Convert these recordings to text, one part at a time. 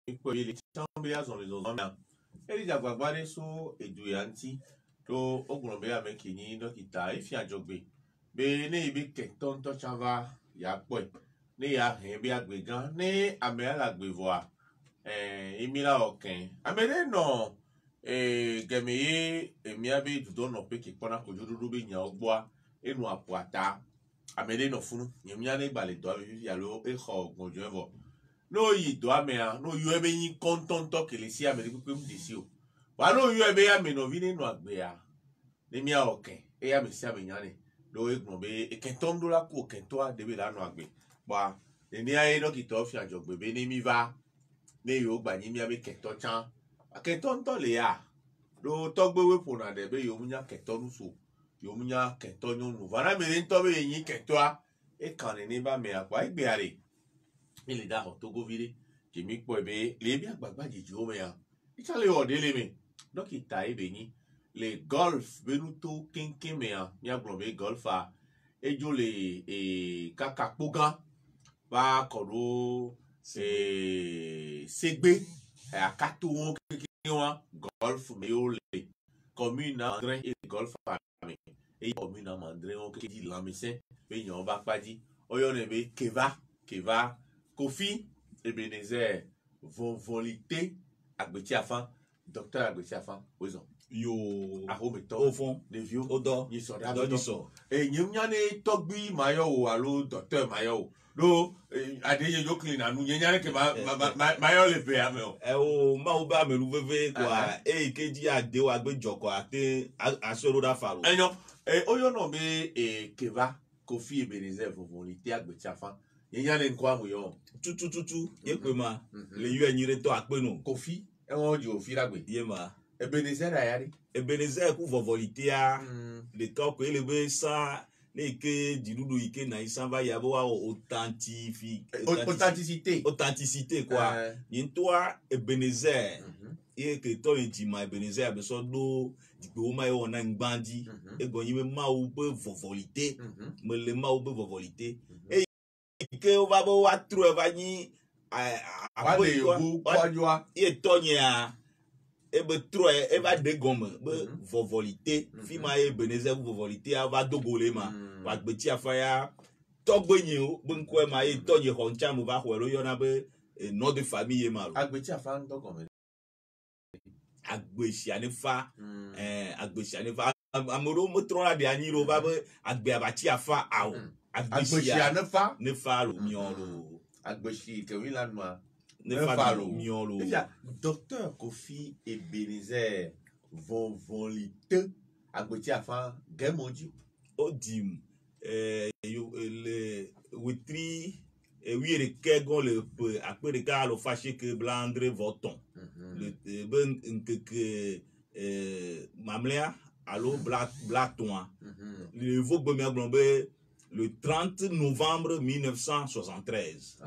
Ikpo yele chambe ya zon lezo zomya. Eri jagbagba so edu ya nti to ogunbe ya menkinyi dokita ifi ajogbe. Be ne ibi keton to chava ya po ne ya hen bi agbegan ne ame alagbe voa emila oken. Amele no gemeye emiabe dudo no pe ke pona ko jododo be nya ogboa enu apuata. Amele no funu nyemya ne gbale do ya lo e kho ogunjo evo. No yi do amea no yu ebe yin kontonto kelesi amele kupe mdisio wa no yu ebe ya me no vini no agbea ne mia oken e ya me si amenyane do egbon be ekentom do la ku okento a debe la no agbe ba eni aye no kito fi ajogbe be ni mi va ne yo gba yin mi abe kento chan akento nto le ya do togbe wepo na de be yo munya kento nuso yo munya kento nyonu vana me nto be yin kento a e kan ni ba me apa igbe are il da Togo vile qui mi po ebe les bien gbagba di jo ya ichale odele me donc ita ebe ni le golf benuto kinkin me ya mi aglobe golfa ejo le kaka poga ba kodo segbe akato won kinkin wa golf me o le commune André et golf me e commune André on ke di lamisen be yan ba paji oyo ne be keva Kofi Ebenezer volité agbeti afan docteur agbeti afan ozo yo ahobeto au fond de vieux odo ni so do ni so e nyemnyane togbi mayo o alo docteur mayo do adeye yo clean anu nyemnyane ke mayo le pe ameo o ma o ba me lu veve kwa e keji ade wa gbe joko ate asoro da faro enyo oyo no be keva Kofi Ebenezer volité agbeti afan nyemnyane nko amuyo tutu ekwe ma le yu enyire to apenu Kofi e won ji ofi lagbe ye ma Ebenezer ayari Ebenezer ku vovolité a le to ko ele be sa le ke didudu ike na isan va yabo wa authenticité quoi yin toi Ebenezer e ke to yin ti ma Ebenezer be so do digbe o ma yo na ngbandi e go yin me ma o be vovolité me le ma o be vovolité que o va bo atru e va ni a bo kwajoa e tonye a e be tro e va de gomme be vovolité fi ma Ebenezer vovolité a va dogole ma va gbeti afaya togbenyi o be nko e ma e tonye honcha mo va hwero yo na be nom de famille ma agbeti afa ndogome agbesi anifa amoro mo tro la de aniro va be agbe abati afa awo agbesi anifa ne falo miolo agbesi ke wi lanma ne falo miolo docteur Kofi Ebenezer volité agbeti afa gemoji odim yo le witri wiere kegon le pe apere ka lo fâché que Blandre Voton le ben que mamlea allo blaton le vogbe me glombe le 30 novembre 1973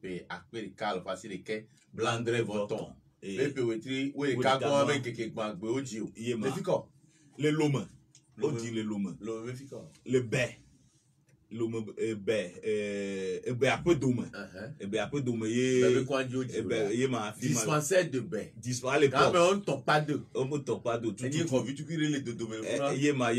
pe apere ka lo fâché que Blandre Voton et pe wetri we ka ko avec keke gbagbe oji o le fiko le lome odi le lome le fiko le be lome be ape dome be ape dome ye ye ma dispensaire de bain dispensaire les quand on tombe pas de tout et faut vite cuire les de dome ye ma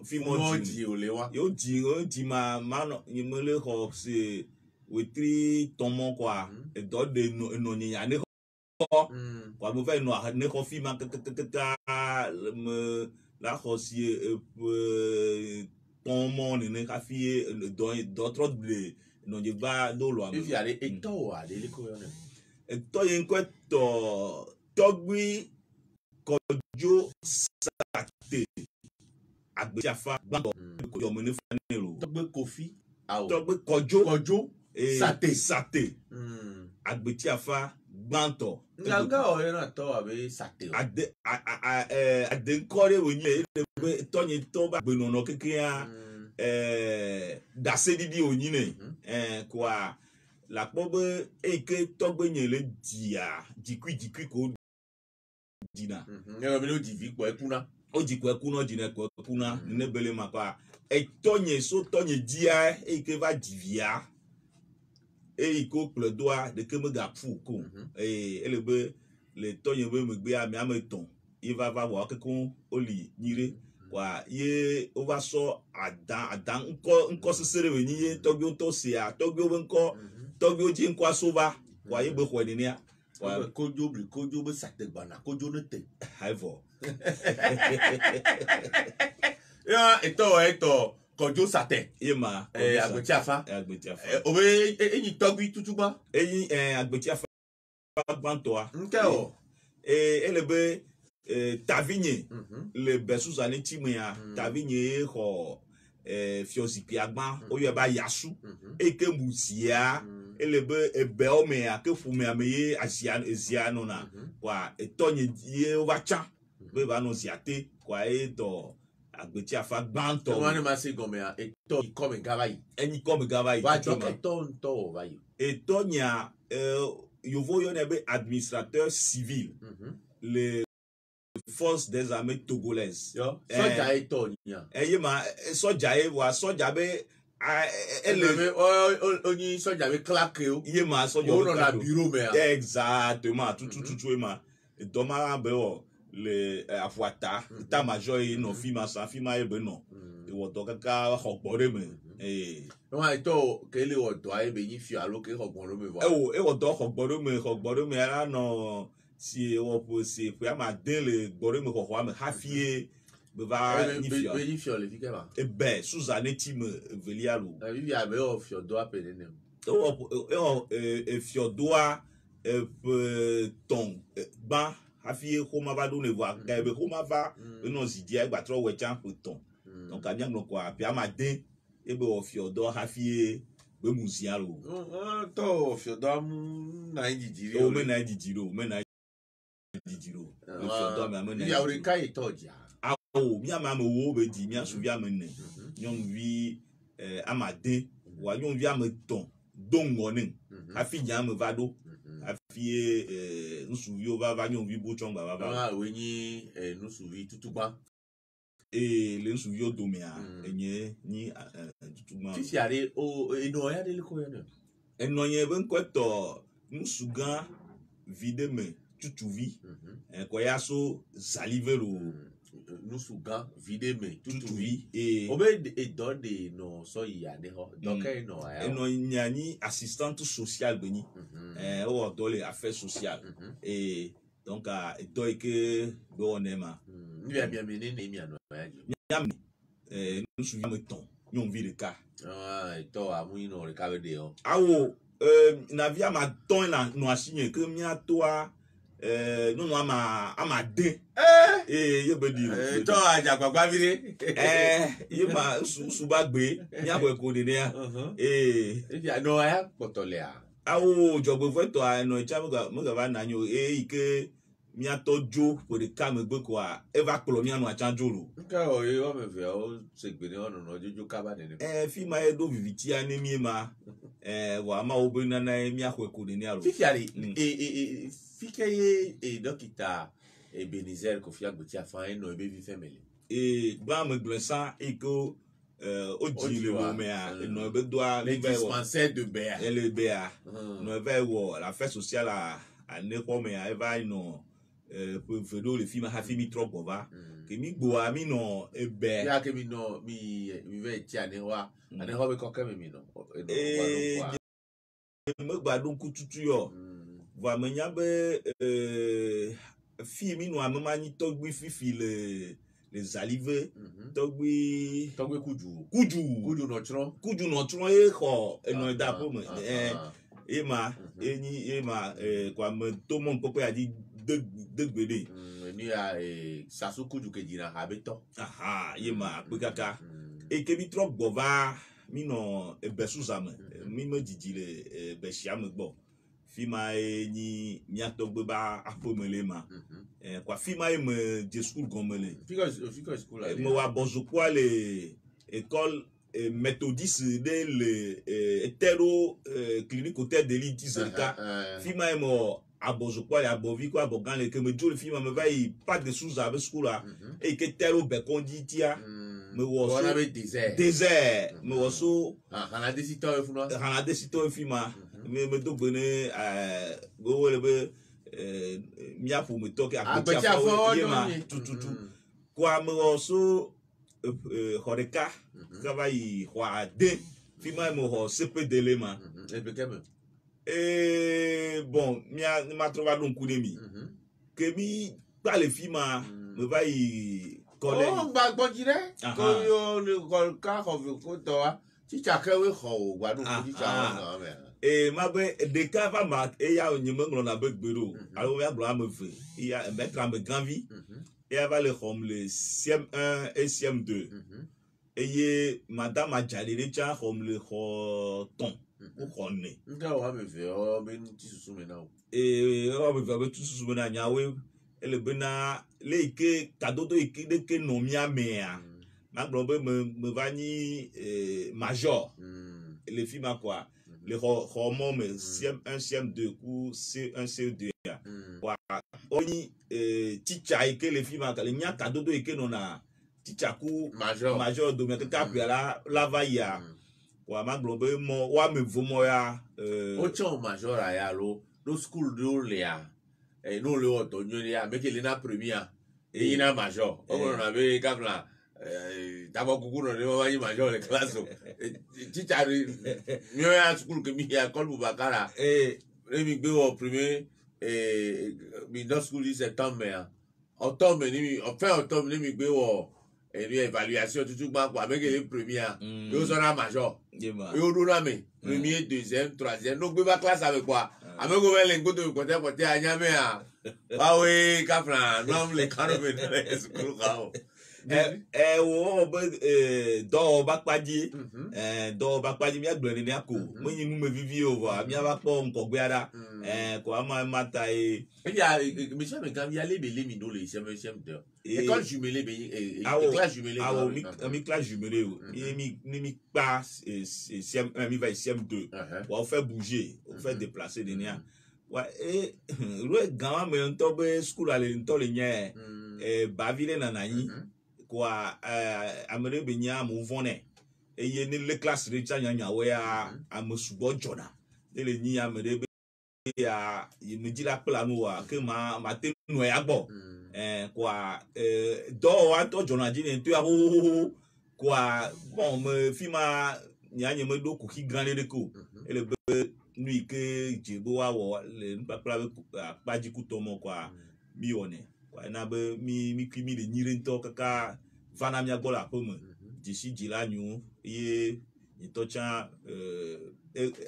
fi mo di o le wa yo di ma no ye me le ko se wetri tomo quoi et do de no ni ya ne ko kwa mo fa no ne ko fi ma me la ko si tomo ni ne ka fi d'autres de no je ba do lo am if ya le eto wa le ko yo ne eto yen ko to togbi kojo sate agbeti afa gbando ko yo mo ne fa ne ro togbe Kofi awo togbe kojo sate agbeti afa gbanto ngaga o yana to abe sate ade nkore onye tonye to ba gbenu no keke a dase didi onyine kwa la pobe eke togbe nyele dia dikwi ko dina ngelo bi lo di vi po ekuna o di ko ekuna dina ko ekuna ne bele mapa e tonye so tonye dia eke va divia et il coupe le doigt de que me gapou et le be le tonye be me gbe ami ameton il va voir que qu'on oli nire wa ye o va so adan nko sesere we ni togyo to sia togyo be nko togyo ji nko asova wa ye be khwe ni ya wa kojo be sategbana kojo ne te haivo ya eto kojo sate yema agbeti afa obe enyi togbi tutuba enyi agbeti afa bantoa nke o elebe tavigne le besus ani timia tavigne ho fiozipi agban oyo ba yasu eke musia elebe ebeome ake fume ameye asiano na kwa etonye ye ovacha be ba no siate kwa edo agbeti afa gbanto wani ma se gome a eto ikome gavayi eni come gavayi wa jo eto nto vayi etonya yovo yo nebe administrateur civil les forces des armées togolaises yo soja eto nya eyema soja wa soja be eleme oni soja be claque o yema soja o na bureau me exactement tout ema doma be o le afuata ta major no fima sa fima e be no e wo to kaka hogbore me wa eto ke le wo do ai be yin fi alo ke hogbore me va e wo do hogbore me ara no si wo po si pe ama den le gbore me ko me hafie be va ni fi le fi ke ba e be Suzanne tim velialo e vi abe o fi do apele ne e fiodoa ton ba hafie koma va do ne voir ka be koma va no zidia gba tro we chan ton donc anya no kwa pia ma den e be o fiodo hafie be muzialo to fiodo mu na njijiri o me na njijiro fiodo me amena ya ori kai toja awo mi ama me wo be di mi asu vi amene nyon vi amade wa nyon vi ameton dongonin hafi nya me va do hafi nsuvi o va nyon vi bo chongba va we ni nsuvi tutuba le nsuvi o do me a enye ni tutuma ti si are o eno ya de ko ya eno yen be nkoto nsugan vide me tutuvi ko ya so salivero nusugan vide me tutuvi obe do de no so ya de ho do ke no ya eno nyani assistante sociale beni o do les affaires sociales donc do que do onema ni bien mené ni mi ano ya ji nyam nous souviens me ton nyon vi de ka to amu no le ka be de o awo na via ma ton na no asinye que mi atoa no ama de ye be di to ajagbagba vire ye su ba gbe ni akwe ko de ya ya no ya potole a awo jogbo fo to no cha mo ga ba na nyo ike mi atojo for the cam gbe ko a eva kpolo mi anu achanjoro nka o ye o me fe o segbere ono no jojo kaba de fi ma edo viviti ani mi ma wa ma obo na mi akwe ko de ni aro fifiari fike ye dokita Ebenezer Kofi Agbeti Afa no ebe vi family ba me glensa iko o ji le mo me a no ebe do a le dispensaire de Béa le Béa no ebe wo la fête sociale a ne ko me a eva no pour fedo le film ha film trop bova ke mi gbo a mi no ebe ya ke mi no mi ve ti ane wa ane ho be ko ke mi no me gba don kututu yo va me nya be fi mi no amama ni togbi fifi les alive togbi kuju no tro e ko no da po me ema kwa me to mon popo ya di de gbede ni a sasu kuju kejina habeto ema pe kaka e ke bi tro gbova mi no ebesuzame mi me didile besiam gbo fima ni miatogbe ba apomele ma kwa fima me de school gomele fika school la me wa bozopo le école méthodiste de le hétéro clinique hôtel de l'Itisaka fima mo abozopo le abovi ko abogan le que me jo le fima me va y pas de sous avec school là et que hétéro be konditia me wo so désert me wo so ana desito e fima me do gbene go le be mia fu me to ke Apetia fo ma tututu kwa me so horeka ka va yi hwa de fi ma mo ho CPDL ma bon mia trova don ku de mi que mi pas les filles me va y coller oh ba gbon ji re ko yo le ko ka ko to wa ti cha ke we ho wa do ti cha na me ma be de ka va ma e ya onye me ngro na be gbero alo ya bro am fe il y a mettre en grand vie et va le hom le CM1 et CM2 et ye madame a jalere cha hom le ho ton o khone nga wa me fe o be ti susu me na o o be tu susu me na nya we ele bena le ke kadodo ike de ke no mia mea ma globe me va ni major les filles ma quoi les hormones me CM1 CM2 ou C1 C2 quoi oni teacher ike les filles ma ka le nya kadodo ike no na teacher ku major do me ka pia la va ya quoi ma globe mo wa me vomo ya o cho major ya lo school do le ya no le auto nyori ya make le na premier e na major o na be kapla tabo kuku no le wa ni major le classe teacher mio ya school ke mi ya kol Bubakara le mi gbe o premier middle school in septembre automne ni fin automne le mi gbe o évaluation tout gba kwa make le premier yo so na major yo do na me premier deuxième troisième no gbe ba classe avec quoi amego wele ngodo kote anyame a wawe kafna nom le kanobe na school kao wo do ba paji mi agbere ni ako mo yin mu me vivi over mi aba po nko gbe ara ko ama mata ya mi se me kan ya lebe le mi do le se de école jumelée classe jumelée mi classe jumelée mi pas CM1 mi va CM2 on fait bouger on fait déplacer de nia wa le grand me nto be school ale nto le nya ba vile na nanyi kwa amere be nya mu vone ye ni le classe de chanya nya we amusugo jona le nyi amere be ya me di la plan wa ke ma te no ya gbo kwa do wa to jona ji ni to ya ho kwa bon me fi ma nya nya me do ku ki grand le ko ele be nui ke jebo wa wo le papla pa ji ku to mo kwa mi one kwa na be mi kwimi le nyire nto kaka vana mi agbola po mo jisi jila nyu ye itocha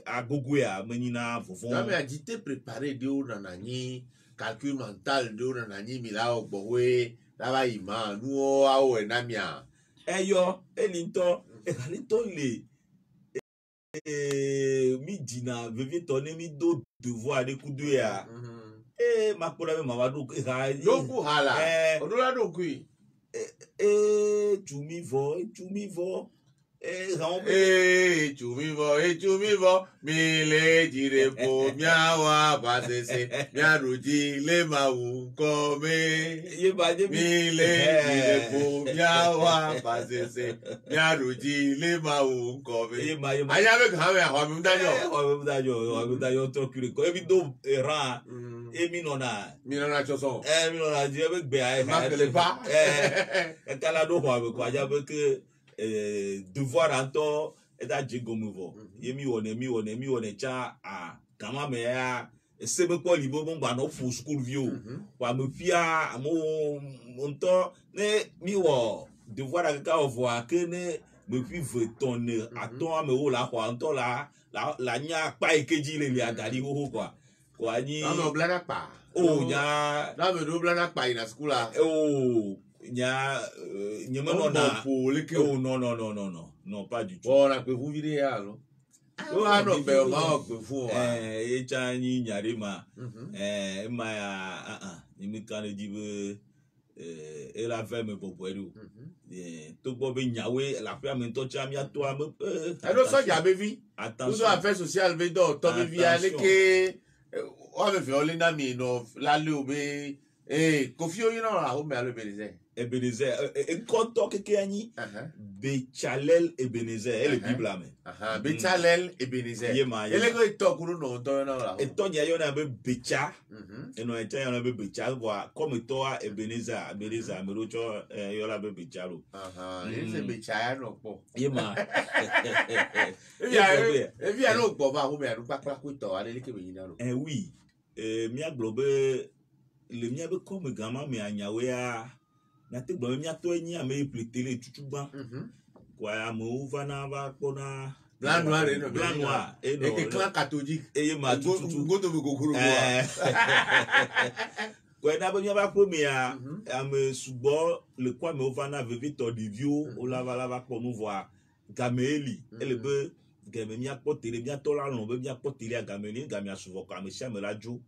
agogo ya menina fofon na me agité préparé de o na ni calcul mental de o na ni mi la ogbo we la ba ima nu o awo na mi a eyo elinto le mi dina vevi tone mi do devoir de kudu ya ma pora me mama do do ku hala odola do ku tu mi vo tu mi vo mi le dire po miawa basese miaruji le mawu ko me mi le dire po miawa basese miaruji le mawu ko me aya be kan me ho mi dayo to kire ko ebi do ran mi nona choso mi nona je be gbe ai ma kele pa kala do ho ko aja be ke devoir anto eta jigomuvo ye mi wone cha kama me ya sebe ko libo mo gba no fu school view wa me pia mo nto ne mi wo devoir aka ovoir que ne me puis vetonne aton me wo la kwa nto la nya pa ekeji le agari ho kwa ni no blana pa nya na me do blana pa in school a nya nyemo na non pas du tout on a pe fu vide ya lo o ha no be o ma o pe fu wa e cha ni nyare ma ma ya ni kan di be e la fe me popo eru to gbo be nyawe la fe me to cha mi ato am e do so ja be vi attention affaire sociale be do to be vi ale ke o be fe o le na mi no la le o be Kofi Oyin na o me alo be ze Ebenezer enkoto kekeani Bechalel Ebenezer elle Bible amen Bechalel Ebenezer ele go itokuru no to na la etonya yona be becha eno echa yona be becha wa comme toi Ebenezer merocho yola be bechalo ele becha ya no po yema ebi ya no po ba ho me adu papra ku to ale ke be yin na oui mia globe le mia be comme gama me anyawe a na te gbo mia to enyi ame plitele tutugba kwa amu vana ba kona blanc noir eno eno e clan catholique e ma tutu goto be kokoro kwa na be mia ba pro me a ame subo le kwa me vana vevito divio o lava ko nu voir gameli ele be game mia potele mia to la no be mia potele a gameli gamia suvo kwa me sia me la jo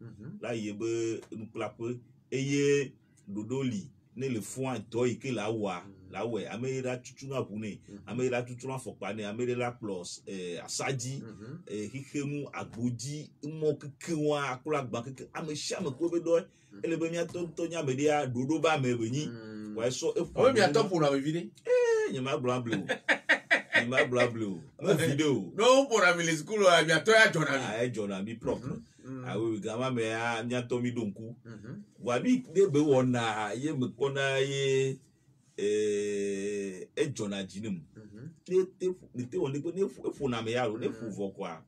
la ye be nu plape eye dodoli ne le fond to ike la we amera tutuna kune amera tutuna fokpane amera plus asaji hihemu agboji mo kekewa akula gba keke amesha me ko be do ele be mia to nya me dia dodo ba me benyi wa so e o mi atop na me vide nyama blablu nyama blablu mo video no pour la mille school o mi ato ya jona mi propre awe gama me a nya to mi donku wa bi de be wona ye me kona ye jona jinum te won ne fu na me ya ro ne fu vo kwa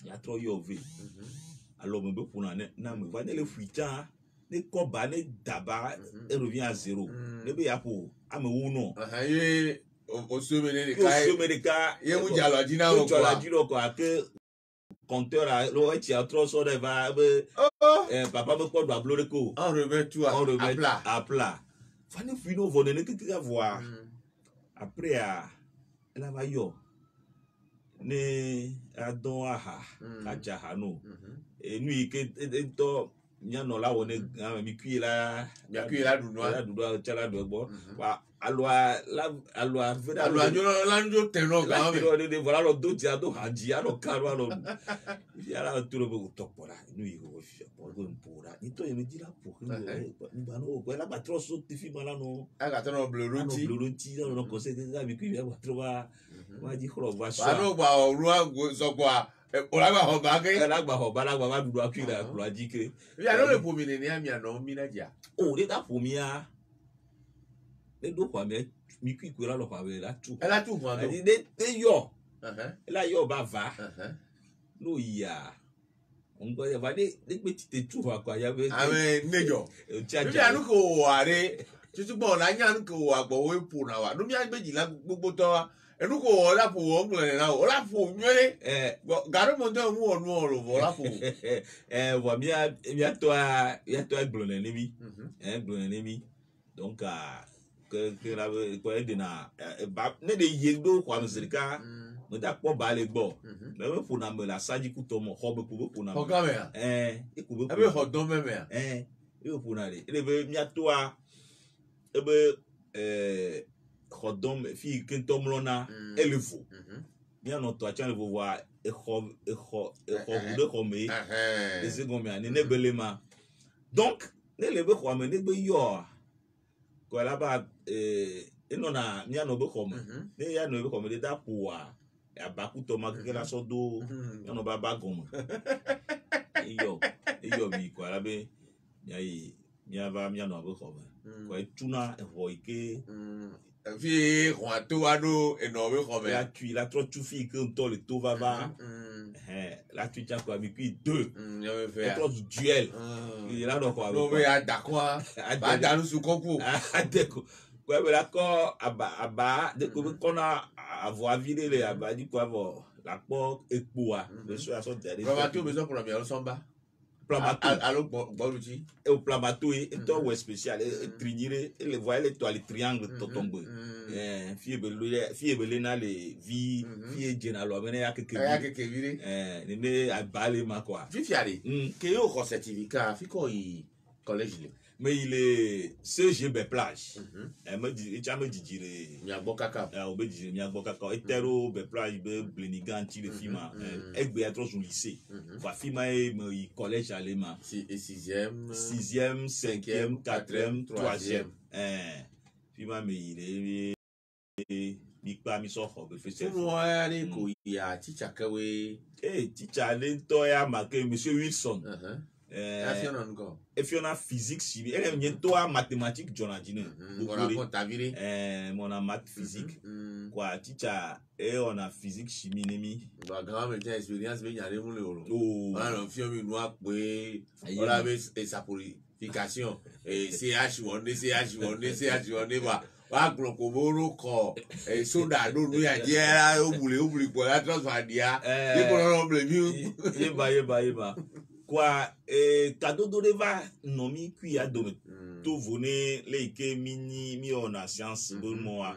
ya tro yo ve alors me be fu na me va ne le fuita ne ko ba ne daba et revient à zéro ne be ya po ame wu no ye o so me ne kai ye mu jalo jina o ko ake compteur a lo ti a trop so de va papa me ko do ablore ko on remet tout à plat fani fino vone ne keke voir après elle va yo ne adon aha aja hanu e nu ke to nya no la woni mi kui la du chala do gbo wa alwa veda la njo teno ga me de voilà lo do dia do haji alo karo alo ya la tu lo bo topora nu go fi po mpura ni to yemi dira po ni ba no ko la ba tro so ti fi mala no aga to no bloroti no ko se ga mi kui ba tro ba ji khoro ba so ba no gba oru so gba olagba hoba ke olagba hoba la gba dudu akira kro ajike ya no le pomine ni ami ano mi na ja o de da pomia le do kwa me mi kui ko la lo kwa be la tu kwa do de yo la yo ba va no ya ngo ya ba de pe ti te tu kwa ya be ame nejo bi anu ko are tutubo la nya anu ko agbo we pu na wa no mi agbeji la gbogbo to wa enu ko la pu o nglen na o la pu nyere garo mo do mu onu oro bo la pu wa mi to glone ni mi glone ni mi donc que la ko e de na ba ne de yegdo kwa mzirika mo da po ba le gbo le we pu na me la saji ku to mo ho be pu na ho ga me e ku be e be ho do me me e pu na le e be mi atoa e be hodom fi kentomlona elefo bien no to acha le voir e ho de comme et c'est comme ani ne belema donc ne le be comme ne be yo ko la ba ino na mi ano be comme ne ya no be comme de da poa ya ba ku to ma ke la so do no ba ba gomo iyo bi ko la be yayi mi ava mi ano be comme ko tuna e ho ike fi to ado eno be comme la tu la trop tu fi que to le to va la tu tiens quoi mi puis deux trop duel il là donc quoi no be adakwa ba dalu su koku adeko quoi be la ko aba de ko kona avoir vidé les aba di quoi la po epo a be so aso tele ba to besoin pour la bien somba allo boruti e o plamato e to we spécial e trinire e le voyer l'étoile triangle to tombe fie bele na le vi fie genalo mena ya keke vire ne abale ma quoi fi fiare ke yo ko certificat fi ko collège mais il est CGB plage me dit il me dit mi agbo kaka on be dit mi agbo kaka etero be plage be blenigan ti le fima egbe atro son lycée va fima e me collège allema si 6e 5e 4e 3e fima me il est mi pa mi so ho be fese fún wa ni ko ya teacher kawe teacher le to ya marqué monsieur Wilson if you na physique chimie elle vient toi mathématique jonadine on raconte ta vie mon a math physique quoi teacher et on a physique chimie nemi ba grand mais j'ai expérience be yare mu le oro on a fi mi nu ape on avait sa purification et CH1 CH1 wa gbon ko boro ko soda do nu ya je o bule po ya transfer dia e ko no ble mi yeba quoi cadeau de va nomi qui a donné tout venez les que mini mi on a science de moi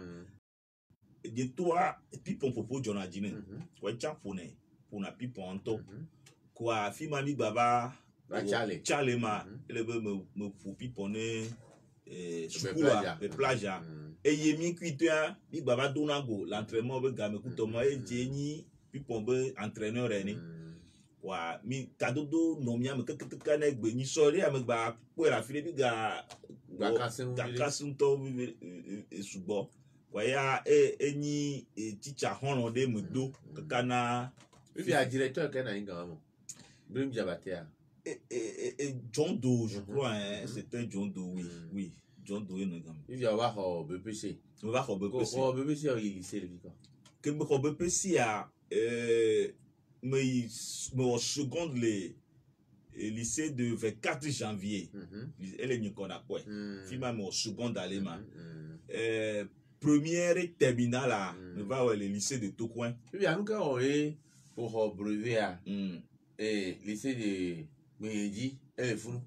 de toi et puis pour propos jonadine quoi tcha pour na pipo anto quoi fi mami baba chale ma le me pour pipo ne sukula be plage et yemi kuita bi baba donago l'entraînement be game kutomo e jeni pipo be entraîneur eni wa mi cadeau do no mi am kekeka na egbe ni sori am gba po ra fi bi ga kasun to subo wa ya eni teacher hono de mudo kaka na fi a directeur ke na inga mo Brim Diabatea John Doe je crois c'était John Doe oui John Doe no gam if you wa ho BPC on va ho BPC ho BPC au lycée le quoi que me ho BPC a mais au seconde les lycée de 24 janvier elle est ni kona quoi fima au seconde allema première et terminale me va au lycée de Tokoin puis anu ka o pour brevet a lycée de Meji elle funu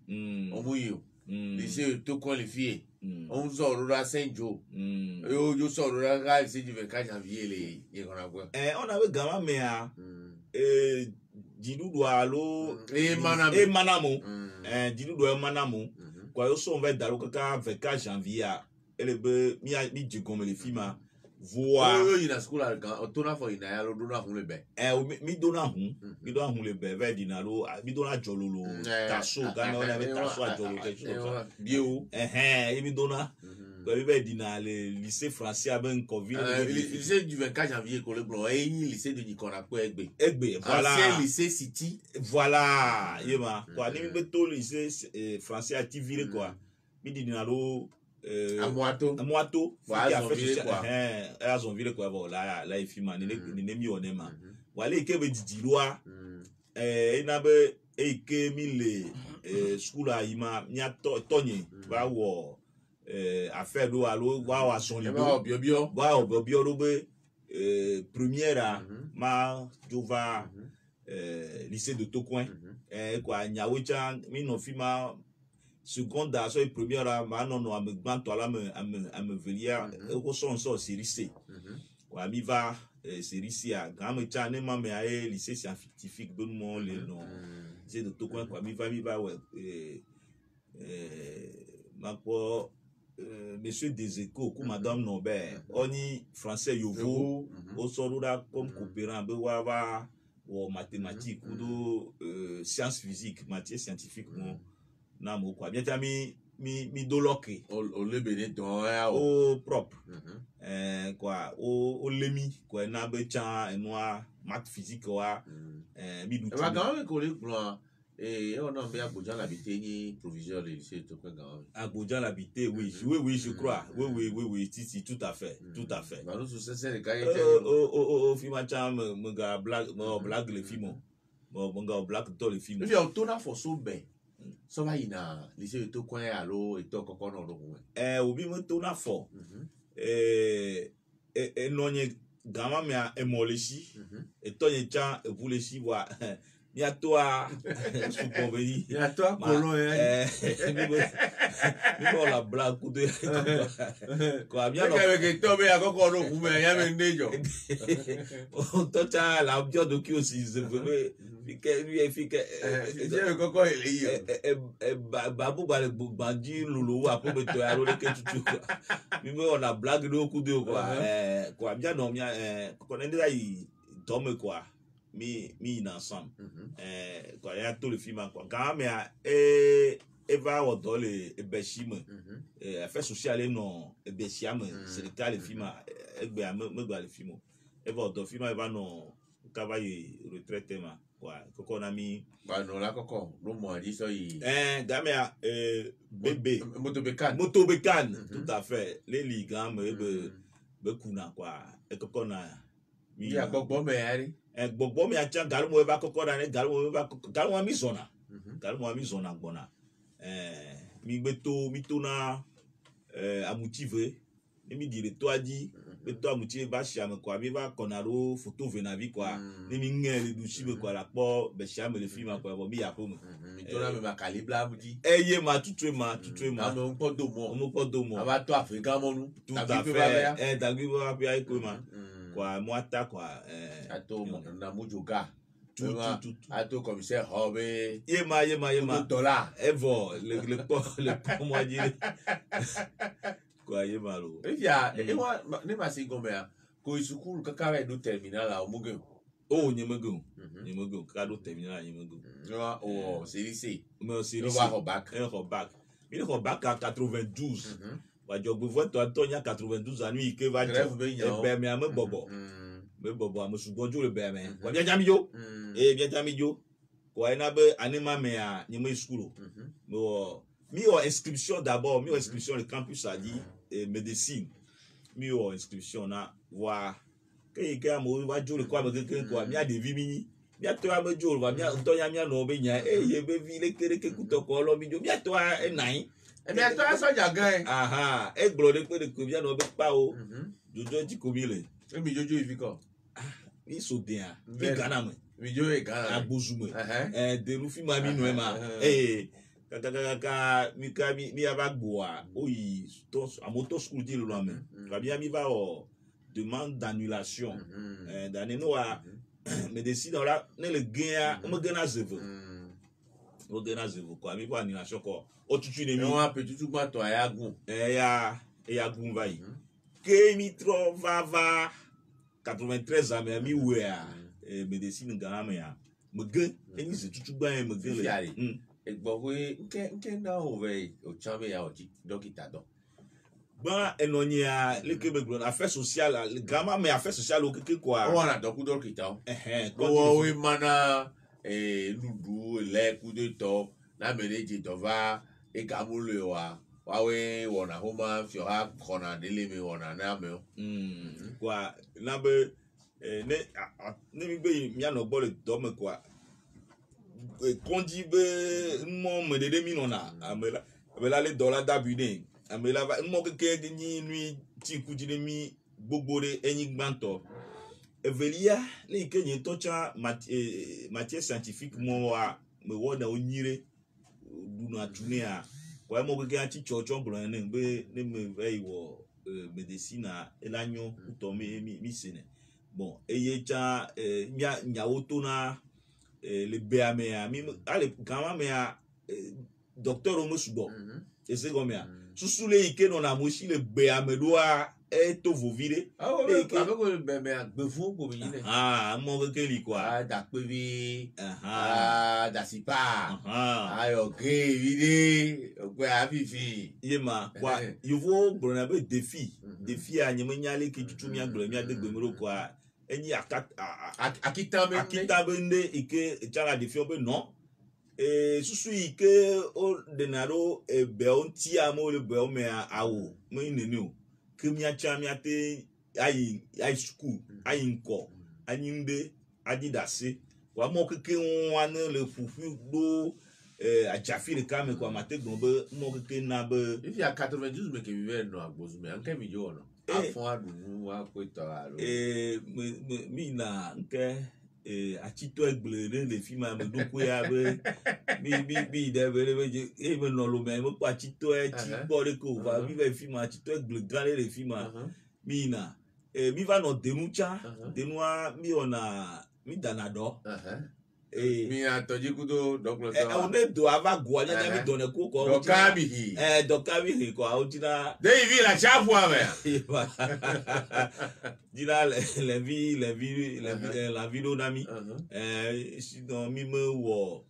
on muyo lycée de Tokoin les filles on sort là Saint-Jo yo sort là lycée du 24 janvier les kona quoi on avait gamin mais a Dinou alo e manamo Dinou do manamo quoi yo so on va dalo kaka 24 janvier ele be mi jigom le fima voa ina school al tona for ina lo dona hun le be mi dona hun le be ve dinalo mi dona jololo taso gana on avait taso a jololo quelque chose bio mi dona quoi ve dina le lycée français à ben covid lycée du 24 janvier ko le blanc et lycée de Nikona ko egbe voilà ancien lycée City voilà yema quoi ni be to lycée français à Tivire quoi mi dinalo à Moato elles ont vu quoi voilà là il filme ni mi onema wale ke be didiloa ina be ke mi le school a ima nya tonye ba wo affaire do alo wa son libo wa obio do be première ma jova lycée de Tokoin quoi nyawocha mi no fima seconde à soit première à non à me gbanto à me velia au son série C quoi mi va série C à grand me tane ma me a lycée scientifique donne-moi les noms lycée de Tokoin quoi mi va ouais ma quoi monsieur des échos ou madame Nobert on y français yovo au soroda comme coopérant be wa ou mathématiques ou sciences physiques matière scientifique mon na mo quoi bien mi doloke o le bene don o propre quoi o lemi quoi na be chan noa math physique wa mi du ba quand même ko le plan on a bien Abidjan l'habité ni provisoire le lycée to quand même Abidjan l'habité oui je crois oui si tout à fait ba no so c'est le gars o fi ma chan me ga blague le film mo ga blague to le film if you to na for so be so va ina lycée de Tokoin alo eto kokon no ro obi mo to na for nonye gama me emoleshi eto ye chan ebuleshi wa mia toa supo beni ya toa colon mi bo la blague kude ko mia no que to be akoko no ku me ya me ndejo on tocha la bio do ki aussi se veut fique je koko ele yo babu ba le bandi lulu wa po beto ya ro le ke tutu mi bo la blague do kude ko mia no mia ko nende dai tome quoi mi na ensemble quoi ya tout le film quoi quand mais va au dans le beshime affaire sociale non beshime c'est le cas le film egbe me gba le film va au dans film va non travail retraite ma quoi koko na mi ba no la koko lo mo adi so yi gamea bébé moto bekan tout à fait les ligam be kuna quoi e koko na mi ya gbogbo me ari gbogbo mi acha galmo eba koko na ne galmo mi zona gbona mi beto mi tona amotivé mi dire toi dit beto amotivé ba chiam quoi mi va konaro photo venavi quoi ni mi ngel du chibe quoi la po be chiam le film quoi bo mi ya po mi tona me ma calibra abudi eye ma tutu ma mo po do mo aba to africain mo nu tout à fait dagui ba bia ko ma quoi moi ta quoi ato na mujoga tout ato commissaire hobe yema dollar evo le moi dire quoi yema lo ya moi ne ma si gomea ko isukuru kaka do terminal la omugo nyemego ka do terminal nyemego c'est mais c'est back il est back à 92 wa jogbo voto Antonia 92 anu ke va be me am bobo me bobo am sugonjo le be me wa bia jami jo bia jami jo ko ina be anima me a ni mo school mi o inscription d'abord mi o inscription le campus a dit médecine mi o inscription na wa ke am wa jo le kwa me ke ko mi a de vi mi mi a to am jo wa mi Antonia mi no be nya ye be vi le kere ke kutoko lo mi jo mi a to e nine mais toi ça jagan e glode pe de ko bia no be pa o jojo ti ko mi le mi jojo ifiko mi so dia mi gana me mi jo e gana agbozume de lu fi ma mi no e ma kaka mi aba gboa oyi to amoto school di lo me ka bia mi va o demande d'annulation d'année no a médecine là ne le gain o me gana zevo quoi mi va annulation ko o tutu ne mi on a petit tout pas toi ya gun ya gun vai ke mi trova 93 ans mais mi wea médecine gana me ya me ge eni se tutu gba me ge le egbo we nke na o ve o chame ya o ji dokita do ba enonia le ke be glo affaire sociale le gama me affaire sociale o ke quoi o na dokita o we mana ludu le ku de to na mereji to va e gamule wa we wona homa fio ha kona dele me wona na me quoi na be ne mi be mi ano gbo le do me quoi kondi be mo me de mi nona amela le dollar dabune amela mo ke ni nui ti ku di mi gbogbo re eyin gbanto evelia le ke yin tocha matière scientifique mo wa me wona onyire duna tunia kwa mo ke ati chocho bro ne be ne me ve wo médecine elanyo to mi sene bon eye cha nya otona le beamea mi ale kama me docteur o mo subo ese go me susu le ike no na mo si le beame doa to vovire avec le beamea befu ko mi ne mo ke li quoi da pevi da sipa ayo ke vide ko afifi yema kwa yuvo brona be défi a nyeme nyale ki tutu mi agbo mi adegbe mro kwa eni akita bende ike chala défi obe non susu ike o denaro be on ti amo le be o me awo mo nini o kemi acha mi ate ai school ai nko anyinde adidase wa mo keke won le fufu do ajafi le kame kwa mategbo be mo keke na be if ya 92 me ke vive no agbozume anke mi jo no afon adunu wa ko to aro mi na nke atito egble le fi ma me do ko ya be bi de be e me no lo me ko atito e ti bo le ko va bi be fi ma atito egble gran le fi ma mi na mi va no denucha denua mi ona mi danado mi atoji kudo doklo so o ne do ava go anya mi do ne ko ko dokabi ko a ojina de vi la chafu ave dira la vie do nami si do mi me wo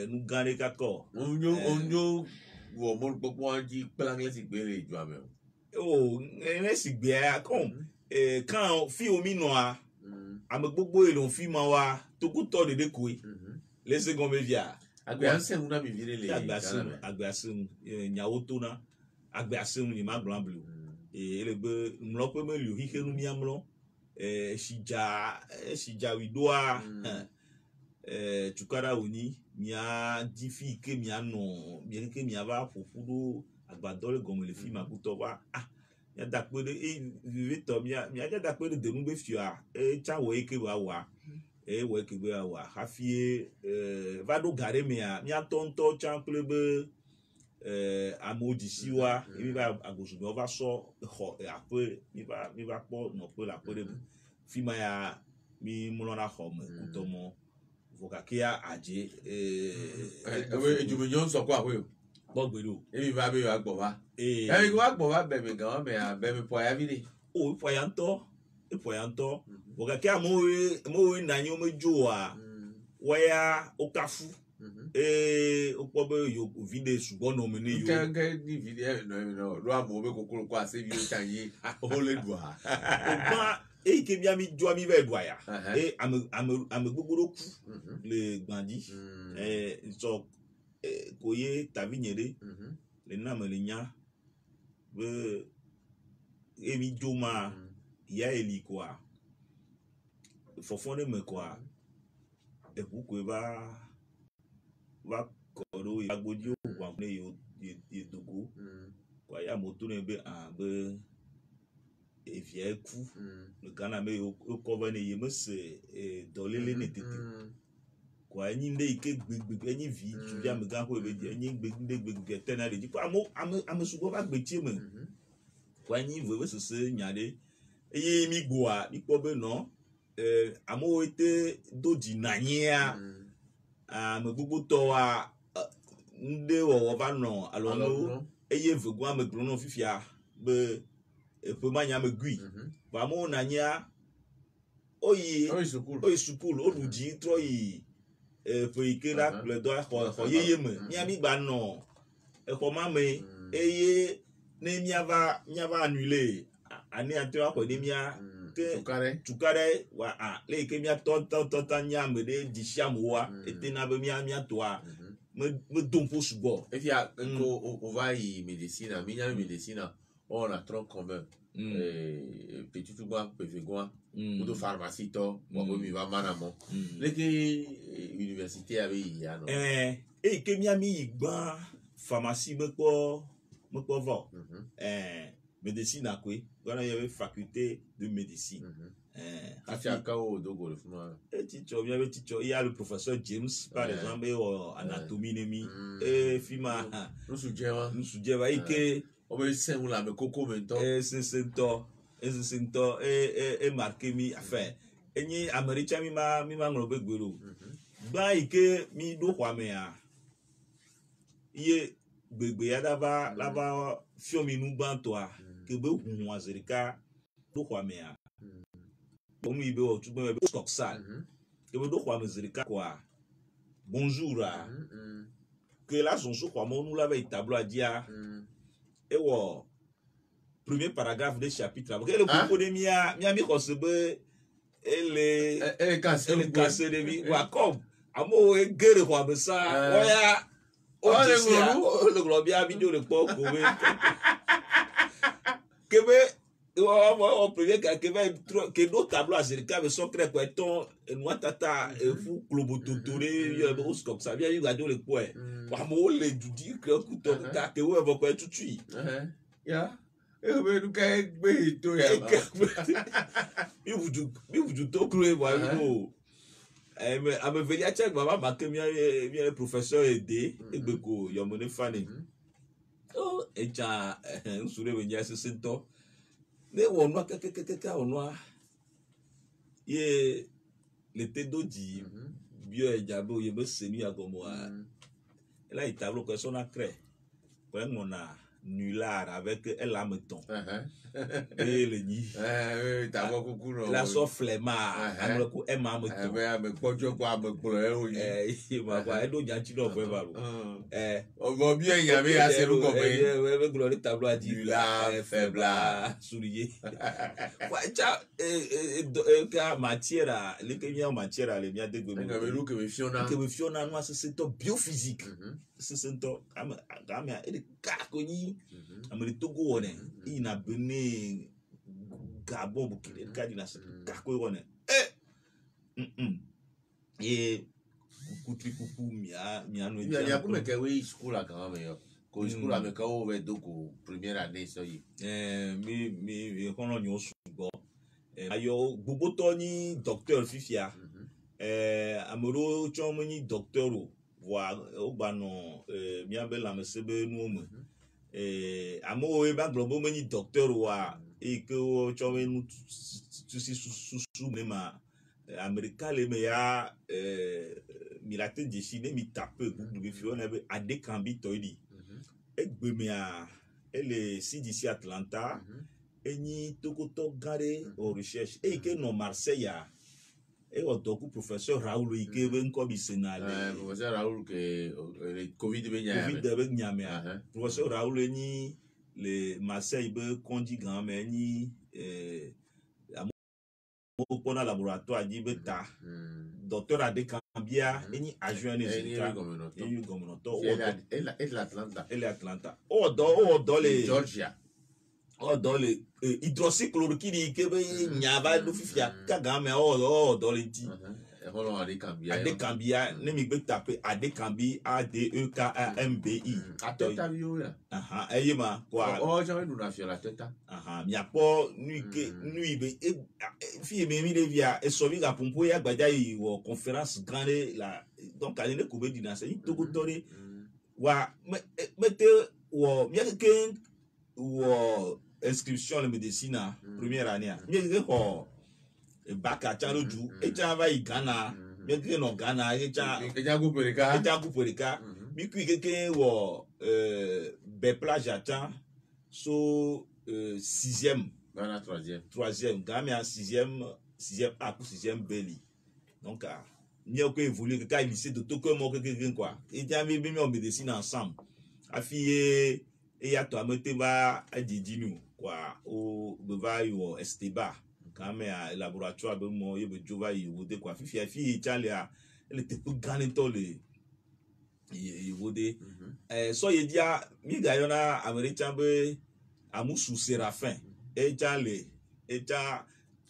nu gane kako onyo wo mo popo anji pelangle si gbere ijo ame o ene si gbe a kom kan fi omi no a ame gbogbo elon fi ma wa to ku to de ko le second me via agbe anse una mi vire le agbe asim nyawo to na agbe asim ni ma blanc bleu ele be mlo pe me lu hike nu mi amlo shija widoa tukara oni mia difi ke mia no mi ke mia va fofudo agbado le gomo le fi ma kuto wa ya dakpede vive to mia ja dakpede de nugbe fia cha wo eke wa wo eke wa hafie va do gare mia tonto cha plebe amodi siwa mi va agosu mi va so ho ape mi va po no pe la pe fi ma ya mi mulona home kutomo vokakia aje ejumejo so kwa we gbogbero emi va be wa gbo wa emi wa gbo wa be mi gan be mi po ya bi ni o po ya nto vokakia mo na nyo mejo a waya okafu o be yo vide sugbon no me ni yo ke ni vide no lo amo be kokoro kwa se bi o chan yi o le du ha ba ke bia mi jo mi be du aya ame gbogboro ku le gbandi so koye tavinyere le na me le nya be mi jo ma ya eli kwa fofone me kwa ebuko va koro agboji o kwa ne yo dogo kwa ya moto ne be be evie ku le kana me yo cover ne ye me se dolele ne tete kwa nyi nde ike gbegbe nyi vi tu ya me gan ko be nyi gbegbe tena de kwa am sugo ba gbetie me kwa nyi we se nyade eye mi gboa mi po be no amo ete doji nanyia me gbogbo to wa nde wo ba no alono eye vegwa me grono fifia be pe manya me gui ba mo nanyia oyi sukul oluji troyi pe ikela le do ho yeye me mi gba no ko ma me eye ne mi ava annuler ani ante wa ko de mia ke tukare wa le ke mia ton nya me de disham wa etina be mia toa me dompo subo et ya ko on va y médecine minya médecine on a trop commun petit tout gwa pefe gwa ou pharmacie to mo mi va manamo le ke université avec ya no ke mia mi gba pharmacie me ko vo médecine à quoi voilà il y avait faculté de médecine il y a le professeur James par exemple anatomie nemi fima nous suggère que on veut c'est où la me coco maintenant c'est marqué mi affaire enyi america mi ma ngro be gbero gba ike mi do kwa me a iye gbegbe ya laba fiomi nu gbantoa kebe hun azerika do kwa me a omu ibe o tugbe be stocksal kebe do kwa azerika kwa bonjour a que la son so kwa mo nu la be tableau a dia e wo premier paragraphe de chapitre parce que le propos de mia mi kosebe ele casse de mi wa comme amo e gere kwa besa oya le globia video le po ko we kebe o premier que do tableau azerika be so cré quoi ton noa tata fu klobototore yo be os comme ça bien you gado le po wa mo le dudi que kuto ta ke we bo ko tutu ya we du ka gbe to ya mi vudu to kure wa no mais à me venir à check maman ma que le professeur aidé et beko yomone fani oh et tiens un sourire venir ce sento mais on noa que on noa ye l'été d'odi bio et jabo ye be senu ya comme moi là il tableau que son a créé quand on a nulard avec elle ameton et le nid la so flemmard amle ko e ma ameton me pojo kwa me polo e ma kwa e do janti do bo balo o bo bien y avait assez lu ko be gloire tableau a dit nulard faible soulier kwa cha ka matière le que vient matière le bien de go que me fiona no c'est to biophysique c'est to am e ka ko ni amri togo wone ina bene Gabon bukile kadina se kako wone et kutri kupu mia no il y a comme que oui school là quand même ko school là mais quand on va donc première année ça y mi kono nyo sugo ayo gbogbo to ni docteur fifia amoro chomo ni docteur wa ogbano mi abela mesebe nu omo amo e ba globo mo ni docteur wa e ke o chomo nu tu si su ne ma america le me ya mirate de chine mi tape google bi fi ona be adekambi toidi egbe me a ele CDC Atlanta eni tokoto gare o recherche e ke no Marseille et au docu professeur Raoul Ike ben ko bi senale professeur Raoul que le covid be nyame professeur Raoul ni le Marseille be kondi grand mais ni amo pona laboratoire di beta docteur Adekambia eni adjoint résultat eni gomonoto et l'Atlanta o do le Georgia dans le hydroxychloroquine qui est nyaba do fifia kagame dans le dit Adekambia ne mi be taper Adekambi ADEKAMBI ateta bio là ayema quoi oh jamais nous na fier la teta mi apo nui be fi me mi de via e so vi ga pompo ya gbaja yi wo conférence grande la donc aller ne ko be dina se to ko tore wa mete wo mi ke wo inscription en médecine première année mi ke ko baka chalo ju e chava i Ghana mi ke no Ghana e ja go pereka mi ku ke wo be plage atan so 6e Ghana 3e Ghana 6e A pour 6e Belly donc mi ko évoluer que lycée de Toko mo que quoi et ja mi en médecine ensemble affié et ya to amete ba adidi nu kwa o beva yo Esteba quand même à laboratoire be mo ye be jova yi wode kwa fi chale a ele te pu gane to le yi wode so ye dia mi ga yona american be amusu Séraphin e chale e cha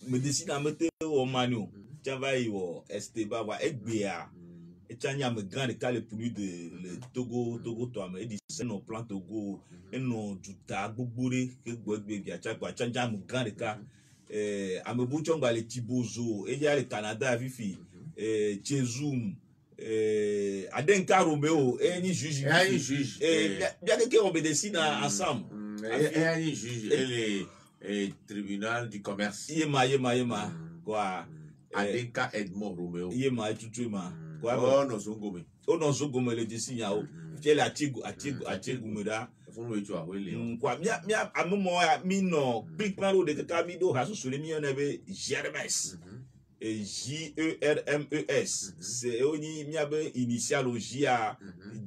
médecine amete o manu chava yi wo Esteba wa egbea et chanya me grand cas le plus de le Togo to am e di no plan Togo e no juta gbogbore ke gbogbe bi acha gba chanja me grand cas amebu chonga le Tibozo e ya le Canada fifi Chezum Adenka Romeo e ni juge bien que on médecine ensemble et ni juge et le tribunal du commerce yema quoi Adenka Edmond Romeo yema tutuma oh no zongome le desinya o fiele atigu meda funu echo awele kwa mia amumo mi no big plan de ka mi do hasu sule mi ona be Germes JERMES c'est oni mia be initial o J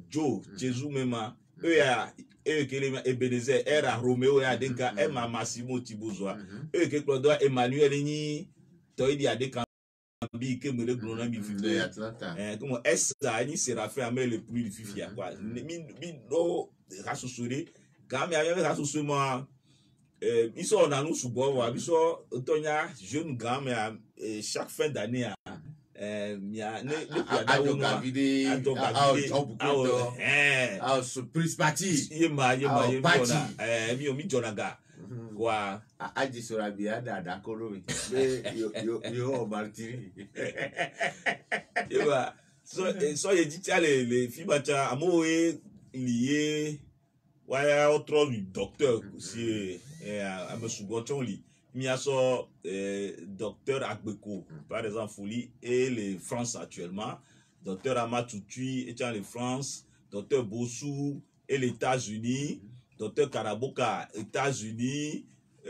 Joe Jésus mema kele Ebenezer era Romeo ya Adenka Emma Massimo Tibozo ke Claude Emmanuel ni toidi Adenka bi ke me le glona mi fi de Atlanta comme esa ni Séraphin amé le plus de fifia quoi mi no rasusuri quand mi avait rasusuri moi ils sont dans nous subo wa bi so tonya jeune grand mais chaque fin d'année mia ne surprise party yema mi jonaga quoi Aji Sorabia dada kolo yo martiri. Tu vois, so il dit les filles amoé lié ouais autre du docteur si à me souboton li mi a so docteur Agbeko par exemple Fouli et les France actuellement docteur Amatutui et les France docteur Bossou et les États-Unis docteur Karaboka États-Unis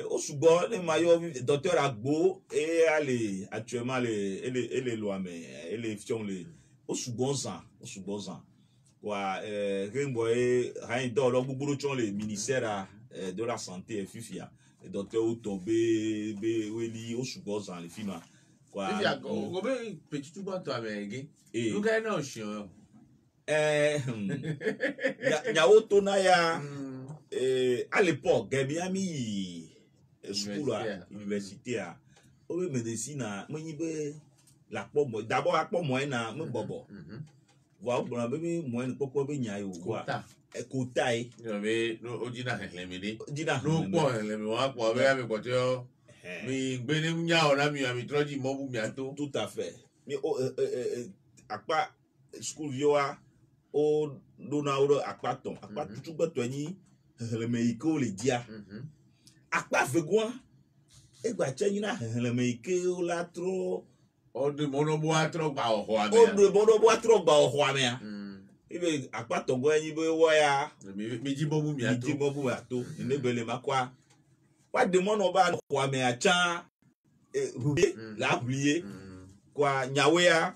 au Soudan les maillots docteur Agbo et les actuellement les lois mais les fions les au Soudan quoi renvoyer rien d'or beaucoup les ministères de la santé fifia docteur Otobe Weli au Soudan les films quoi petit tout bon toi mais et nous gagnons un chien Nyaotonaya à l'époque Gabiami school université à au médecine à la pomme d'abord à pomme moyenne me bobo voilà bon bébé moyenne pourquoi be nyayo quoi kotai no odina lemede dina no po leme wa po be ami ko to mi gbene nya ona mi ami troji mo bu mi ato tout à fait mais akpa school yoa o donawro akpaton akpa tutu gbeto yin heleme iko le dia akpa vegwa egba cheyin na heleme ike o la tro o de monobo atro gba oho ame o de monobo atro gba oho ame ibe akpaton go yin be wo ya mi ji bobu mi ato nebele makwa wa de mono ba oho ame acha la oublier kwa nyawe ya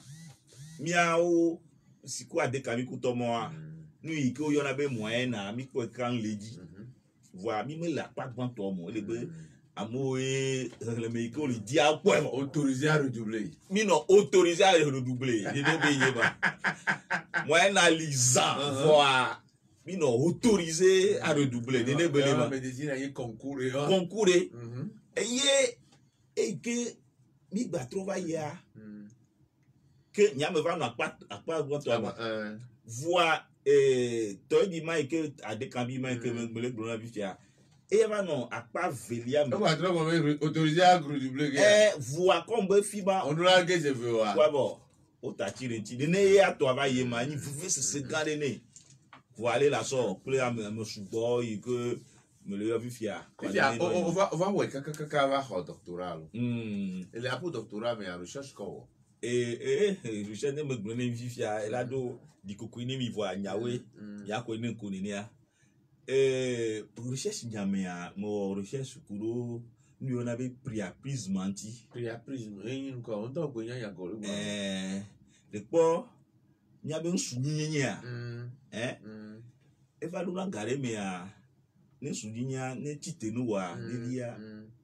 miao siku adekami kutomoa nu iko yona be moyen na mi ko kan leji voilà mi me la pas grand tomo le be amoe le me iko le dia po autorisé à redoubler mi non autorisé à redoubler ni de be yeba moyen na lisa voilà mi non autorisé à redoubler ni de be yeba médecine y concours et que mi ba travailler que nyame va na akpa grand tomo voix toi dis moi que à des cambiements que me blona vifia et va non à pas velia mais va trop autorisé à redoubler voix comme fiba on doit que je veux voir quoi bon o ta tire ne ya to va yema ni vous se garder ne voilà la sort pour me soubo et que me le vifia on va ouais kaka va au doctorat il a pour doctorat mais en recherche quoi recherche ne me blona vifia elle a do di kokuni mi voa nyawe ya ko ne kuninia recherche nyamea mo recherche kuro ni ona be priapisme en ko on to go nya ya go le po nya be nsunyenya e va luna gare me a ne sunyenya ne titenu wa dia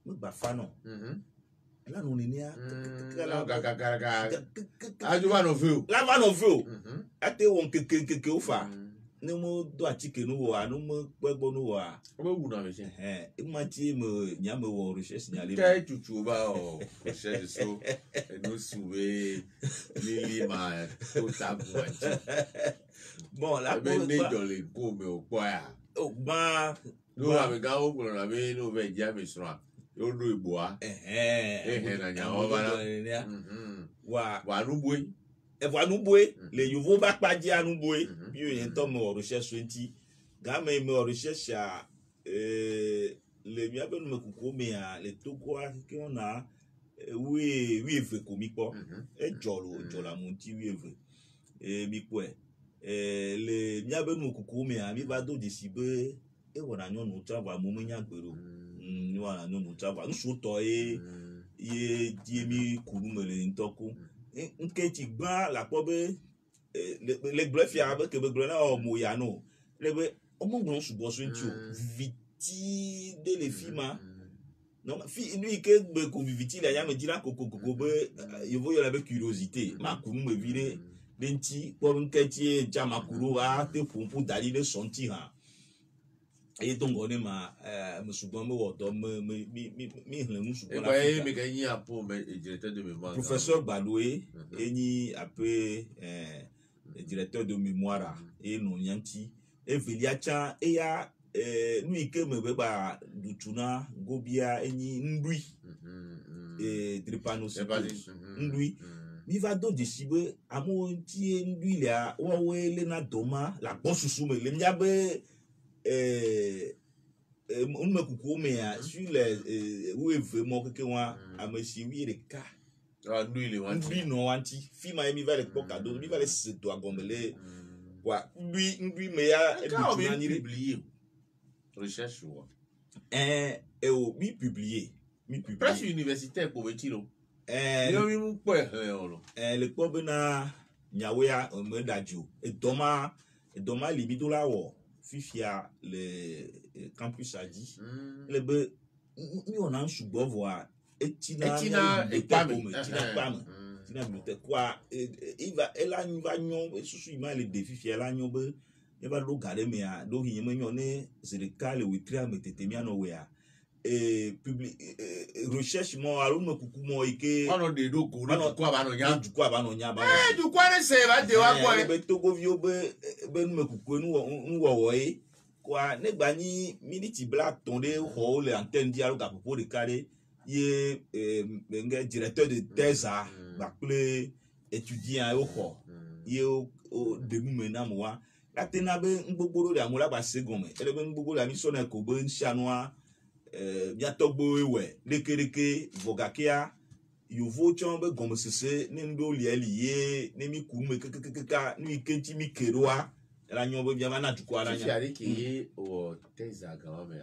me ba fa no la no ni a ajuba no feu la va no feu ate won keke ofa ne mo do atike no wa no mo gbegbo no wa o wu na me se e ma ti me nya me wo recherche nya le kai tutu ba o recherche so no suwe lili ma to tabu bon la be ne do le go me o po ya o gba no wa me ga o gbo na me no be ja me so yo do igbo a na nya o ba na wa nubwe va nous boue les nouveaux bac pas dire nous boue puis un temps me recherche enti ga me recherche à les mia ben me kuko me a les to quoi que on a oui veut comique pas et jola monti oui veut et mi quoi les mia ben me kuko me a mi va do décider et on a non ta va mo nya gbero ni wa non ta va nso to ye die mi kunu me le ntoko nketi gba la pobe le glefia avec que glona o moyano le be omongun subo so nti o viti de le fima non fi lui que be ko viti la ya me dira koko be yo voyo la be curiosité ma kunu me vire denti po nketi jama kuru a te pompo dali le sonti ha et donc on est ma me souvent me wodo me hlen subo la e me gagner un peu mais directeur de mémoire professeur Baloué eni après directeur de mémoire et non yanti et Viliacha et ya nu ike me be ba dutuna gobia eni ndui drepanocytose ndui mi va do desibe amo tie ndui la wa le na doma la bosusu me le mia be on me kuku me ya sur les où est vraiment que wa amesi wi de ka ndui le wanti ndui no wanti fi ma mi va le poka do mi va le se to agomele wa ndui me ya dutuna ni publié recherche ou o mi publié presse universitaire pour betilo yo mi mu po le po bena nyawea me dajo edoma libido la wo fifia le campus a dit le be mi on a subo voir etina quoi il va nyon susu ima le défi fia la nyon be e va lo gade me a do hi me nyon ne zereka le witria metete mi ano we a recherche mo alo me kuku mo ike ono de do ko no ko aba no nya du ko aba no nya ba du ko ne se ba de wa ko be to go vio be me kuku nu wo e kwa ne gba ni minute black tonde ho le antenne di alo ga popo de kare ye nge directeur de thèse ba ple étudiant e ho ye o de mu mena mo wa atena be ngbogboro de amura ba segome ele be ngbogboro la mi so na ko be nsianoa biatogbo ewe lekereke vogakia yovo chombe gomsese ne ndo liye ne mi kume kekekeka ni kenchi mi keroa la nyombe bia na tukwa la nya ari ki o teza gawa me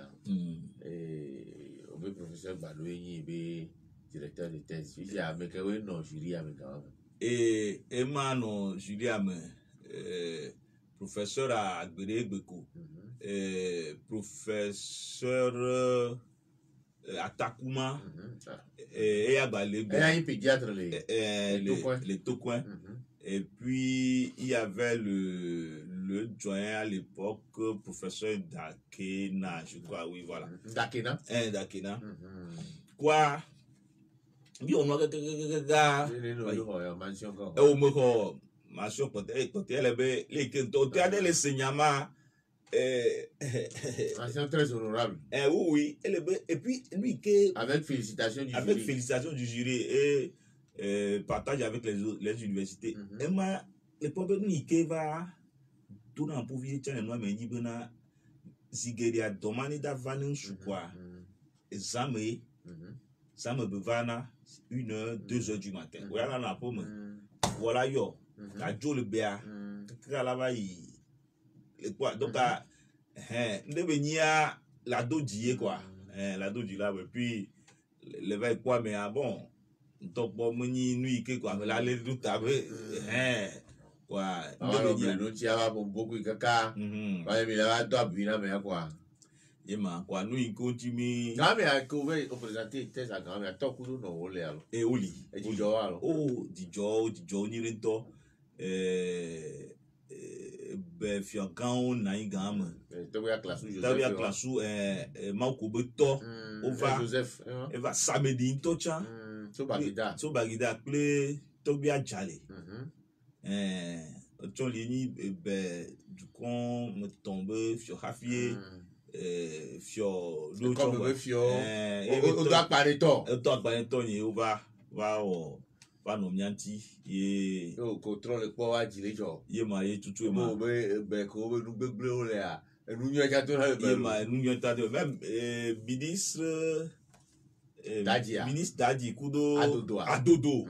obe professeur Balo yin be directeur de thèse il a me kewe no jury ame gawa ma no jury ame professeur Agbere Egbeko professeur Atakuma et Abalego un pédiatre les Tocoins et puis il y avait le doyen à l'époque professeur Dakena je crois oui voilà Dakena quoi bi on a mention peut-être elle be les kento tade les senyama mention très honorable oui et puis lui que avec félicitations du jury et partage avec les universités et moi le problème ni que va tout dans pour vivre tient no me ni bena zigeria domani da vanin quoi examen ça me bevana 1h 2h du matin voilà la pomme voilà yo la jo le bea kaka la va y quoi donc ndebenia la dodie quoi la dodie là et puis le va quoi mais bon donc bon moni nuit que quoi mais la le tout tabe quoi ndebenia no ti ava beaucoup kaka va me la do abina me quoi yema quoi nuit continue na me ko ve représenter thèse à grand mais to kudo no ole alo e oli e di jo alo di jo ni rento be fiagan na igam to ya classe Mauko beto over Joseph eva samedi tocha so bagida ple to bia jale to lini be du con me tombe sur Javier fio lo to fio o da pareto ni over va no mianti ye o contrôle po wa jile jo ye ma ye tutu ma be ko be nu gbegble o le a enu nyo ja to na be ye ma enu nyo ta de même ministre Dadi kudo adodo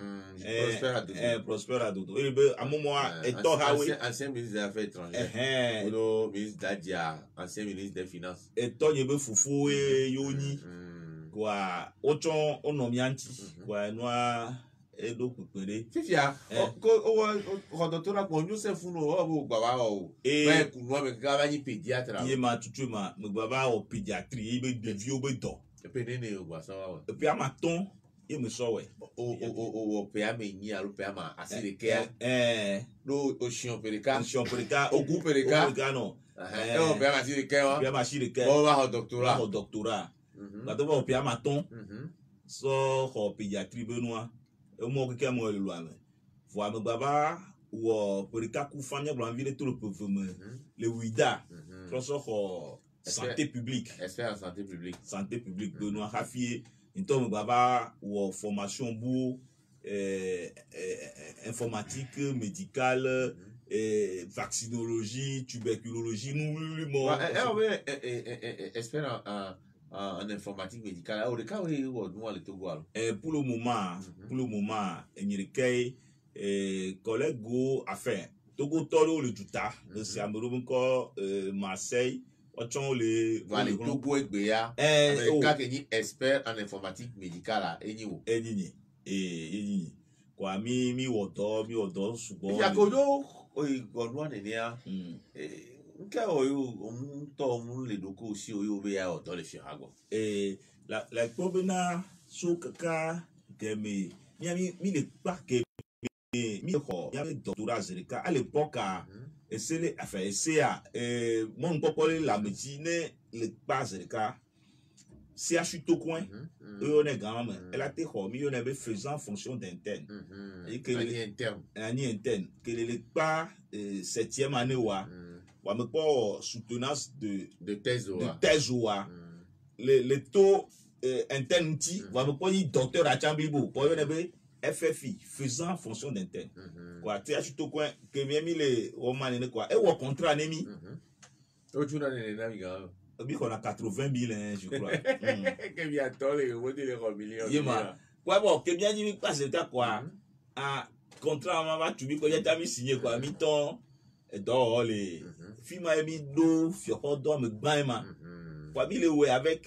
Prosper Adodo e be amomo e to hawe ancien ministre des affaires étrangères kudo ministre Dadi ancien ministre des finances e to ye be fufu e yoni kwa ochon onomianti kwa noa edo pepere fifia ko docteur ko Joseph no o gba wa o be ku no be ka ba ni pédiatre ye ma tutu ma me gba ba o pédiatrie e be devi o be do e pe nene o gba so wa e pe amaton e me so we o pe ame ni alo pe ama asire ke do o sion pereka o gu pereka no o pe ama asire ke wa pe ama asire ke o va au doctorat ba to ba o pe amaton so ho pédiatrie benoa e mo ke mo le loame vo me baba wo perika ku fanya blanville tout le peuple le wida so ho santé publique. Expert en santé publique. Santé publique. Nous avons fait une formation pour informatique, médicale, vaccinologie, tuberculologie. Nous, expert en informatique médicale. Pour le moment, il y a collègue enfin, Togo Toro le Juta, c'est à Marseille. Togo expert en informatique médicale. Quoi, mi wodo souvent. La probena so kaka keme mi le pas que mi ko ya doctorat zerika à l'époque essayer enfin essayer mon popole la médecine le pas zerika CHU Tocoin eux on est grand même elle a été remis on avait faisant fonction d'interne et que interne que le pas 7e année wa me pas soutenance de thèse le taux interne va me pas docteur à Chambibo pour une FFI faisant fonction d'interne quoi tu as tout coin que bien mis les romans quoi et au contrat nemi on a 80 000 je crois que bien tôt les millions quoi bon que bien dit pas c'est quoi à contrat va tu quoi tu as mis signé quoi mi temps dans les films à mi do fioko do me baima quoi bi le ouais avec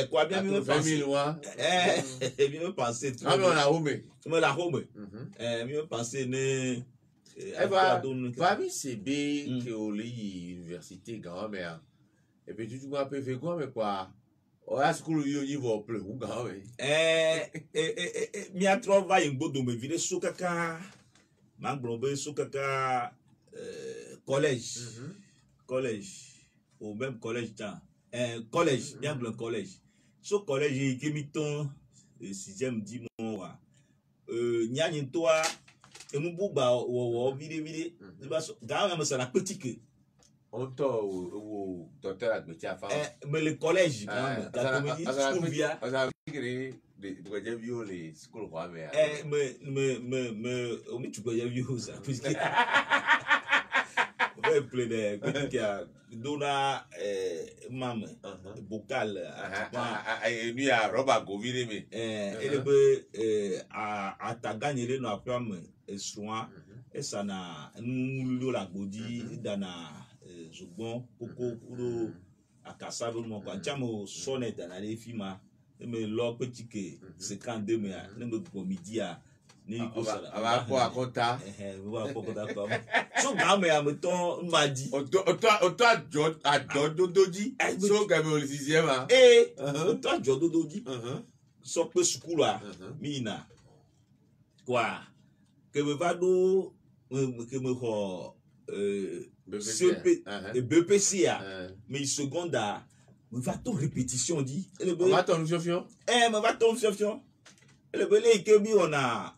quoi bien me penser bien me penser me la home me penser ne parmi ces B que au université grand mère et puis tu vois peu fait quoi mais quoi au school yo y va plus ou grand mi a travaillé ngodo me vile sokaka manglombe sokaka collège au même collège temps collège bien le collège so collège qui mi ton 6e 10 mois nyani toi et mon bouba ou vide dans même ça la petite on to ou docteur Agbetia fa mais le collège quand même school via de vieux les school quoi mais au mi tu peux y vieux ça puisque plein de qui a dona mam bocal lui a roba govire mais et le a ta gagner le no apam soin et ça na nous la godi dana zogbon koko pour akasa mon quoi chamo sonnet dans les films mais lo petit que c'est quand demain ne me midi a ni ko ça va quoi conta va pas conta comme so ga me am ton m'a dit auto doji so ga me au 6e auto doji so pe school là mina quoi que me va do que me ho BPC mais secondaire me va ton répétition dit me va ton fion me va ton fion le belé que bi on a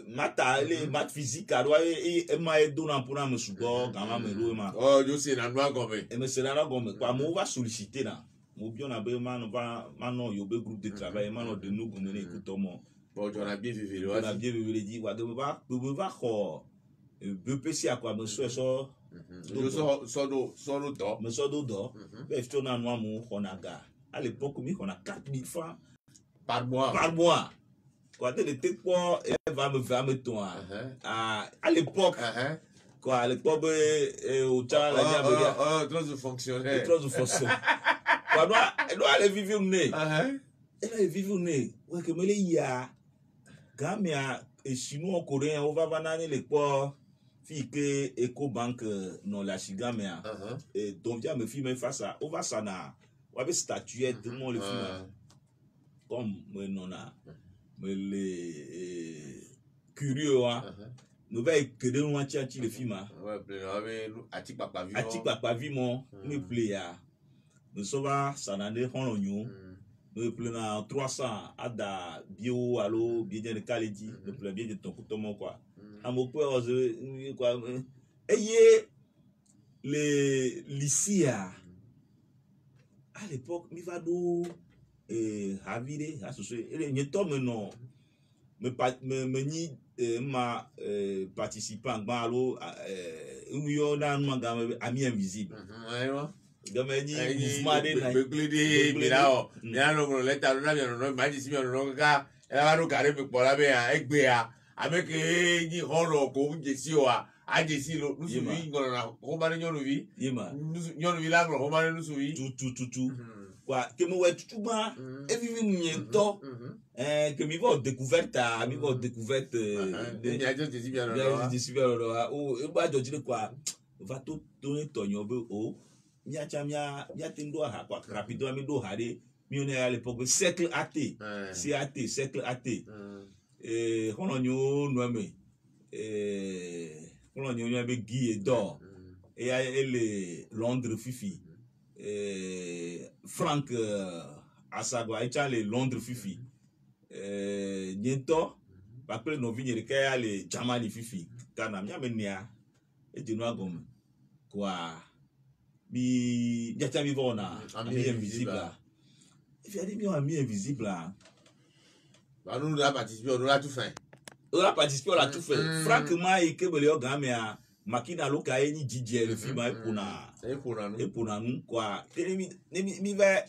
mata les maths physique à et ma donnant pour me subo quand même ma oh je sais na noa gomme et me c'est là gomme quoi mo va solliciter là mo bien na be man va maintenant yo be groupe de travail maintenant de nous gomme écoute moi bon on a bien vécu on a bien vécu dit wa me va ko BPC à quoi me so so do mais tu na noa mo on a ga à l'époque on a 4 000 francs par mois quoi de l'été quoi elle va me toi à l'époque quoi à l'époque au temps la trop de fonctionnaire quoi doit aller vivre né elle aller vivre né ouais que me les ya gamia et chinois coréen on va banane les quoi fille que Ecobank non la chigamia et donc vient me filmer face à on va ça na on va statuette tout le monde le film comme non a mais les curieux nous va que de nous entier le film ati papa vivement me plaît nous sauva ça n'a de hononyo nous plein 300 ada bio allo bien de qualité nous plein bien de ton couteau quoi à mon peur quoi ayez les lycées à l'époque mi va do havire associé et ni to me non me ni ma participant gbalo yo na manga ami invisible game ni mouvement de na beklidi mirao miano ko leta na miano no maji si miano no ka ela ro kare pe pola be a egbe a ameke ni holo ko jesi o a ajesi lo nusu wi ngoro na ko ba nyonu wi yema nyonu wi la ngoro ko ba nusu wi tout quoi que me ouais tout ba et vivi miento que mi va découverte mi va découverte de nyajo jesi miano no de super o e ba jo dire quoi va tout donner tonyo be o mia tendo ha quoi rapido mi do hare mi on est à l'époque cercle athée CAT cercle athée on nyo no me on nyo avec Guy et d'or et elle Londres Fifi Franck Asagwa et les Londres Fifi niento parce que no vigne que les Jamali Fifi kana mia menia et de no gom quoi mi biata mi vona ami invisible if you dit mi ami invisible ba nous la participer on l'a tout fait on l'a tout fait franchement et que le gamme a makina loka eni DJ le film e pona nous quoi mi va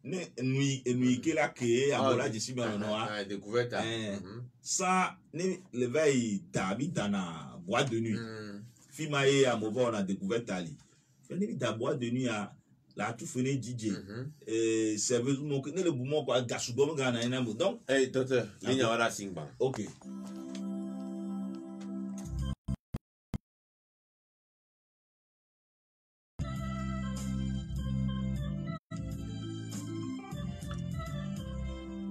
ne que la que abola je suis bien non découverte ça le veille d'habitana boîte de nuit film et à mon on a découvert ali fini da boîte de nuit à la tout fini DJ serveuse mon ne le boumon quoi gasubom gana ina donc docteur linya wala singba OK.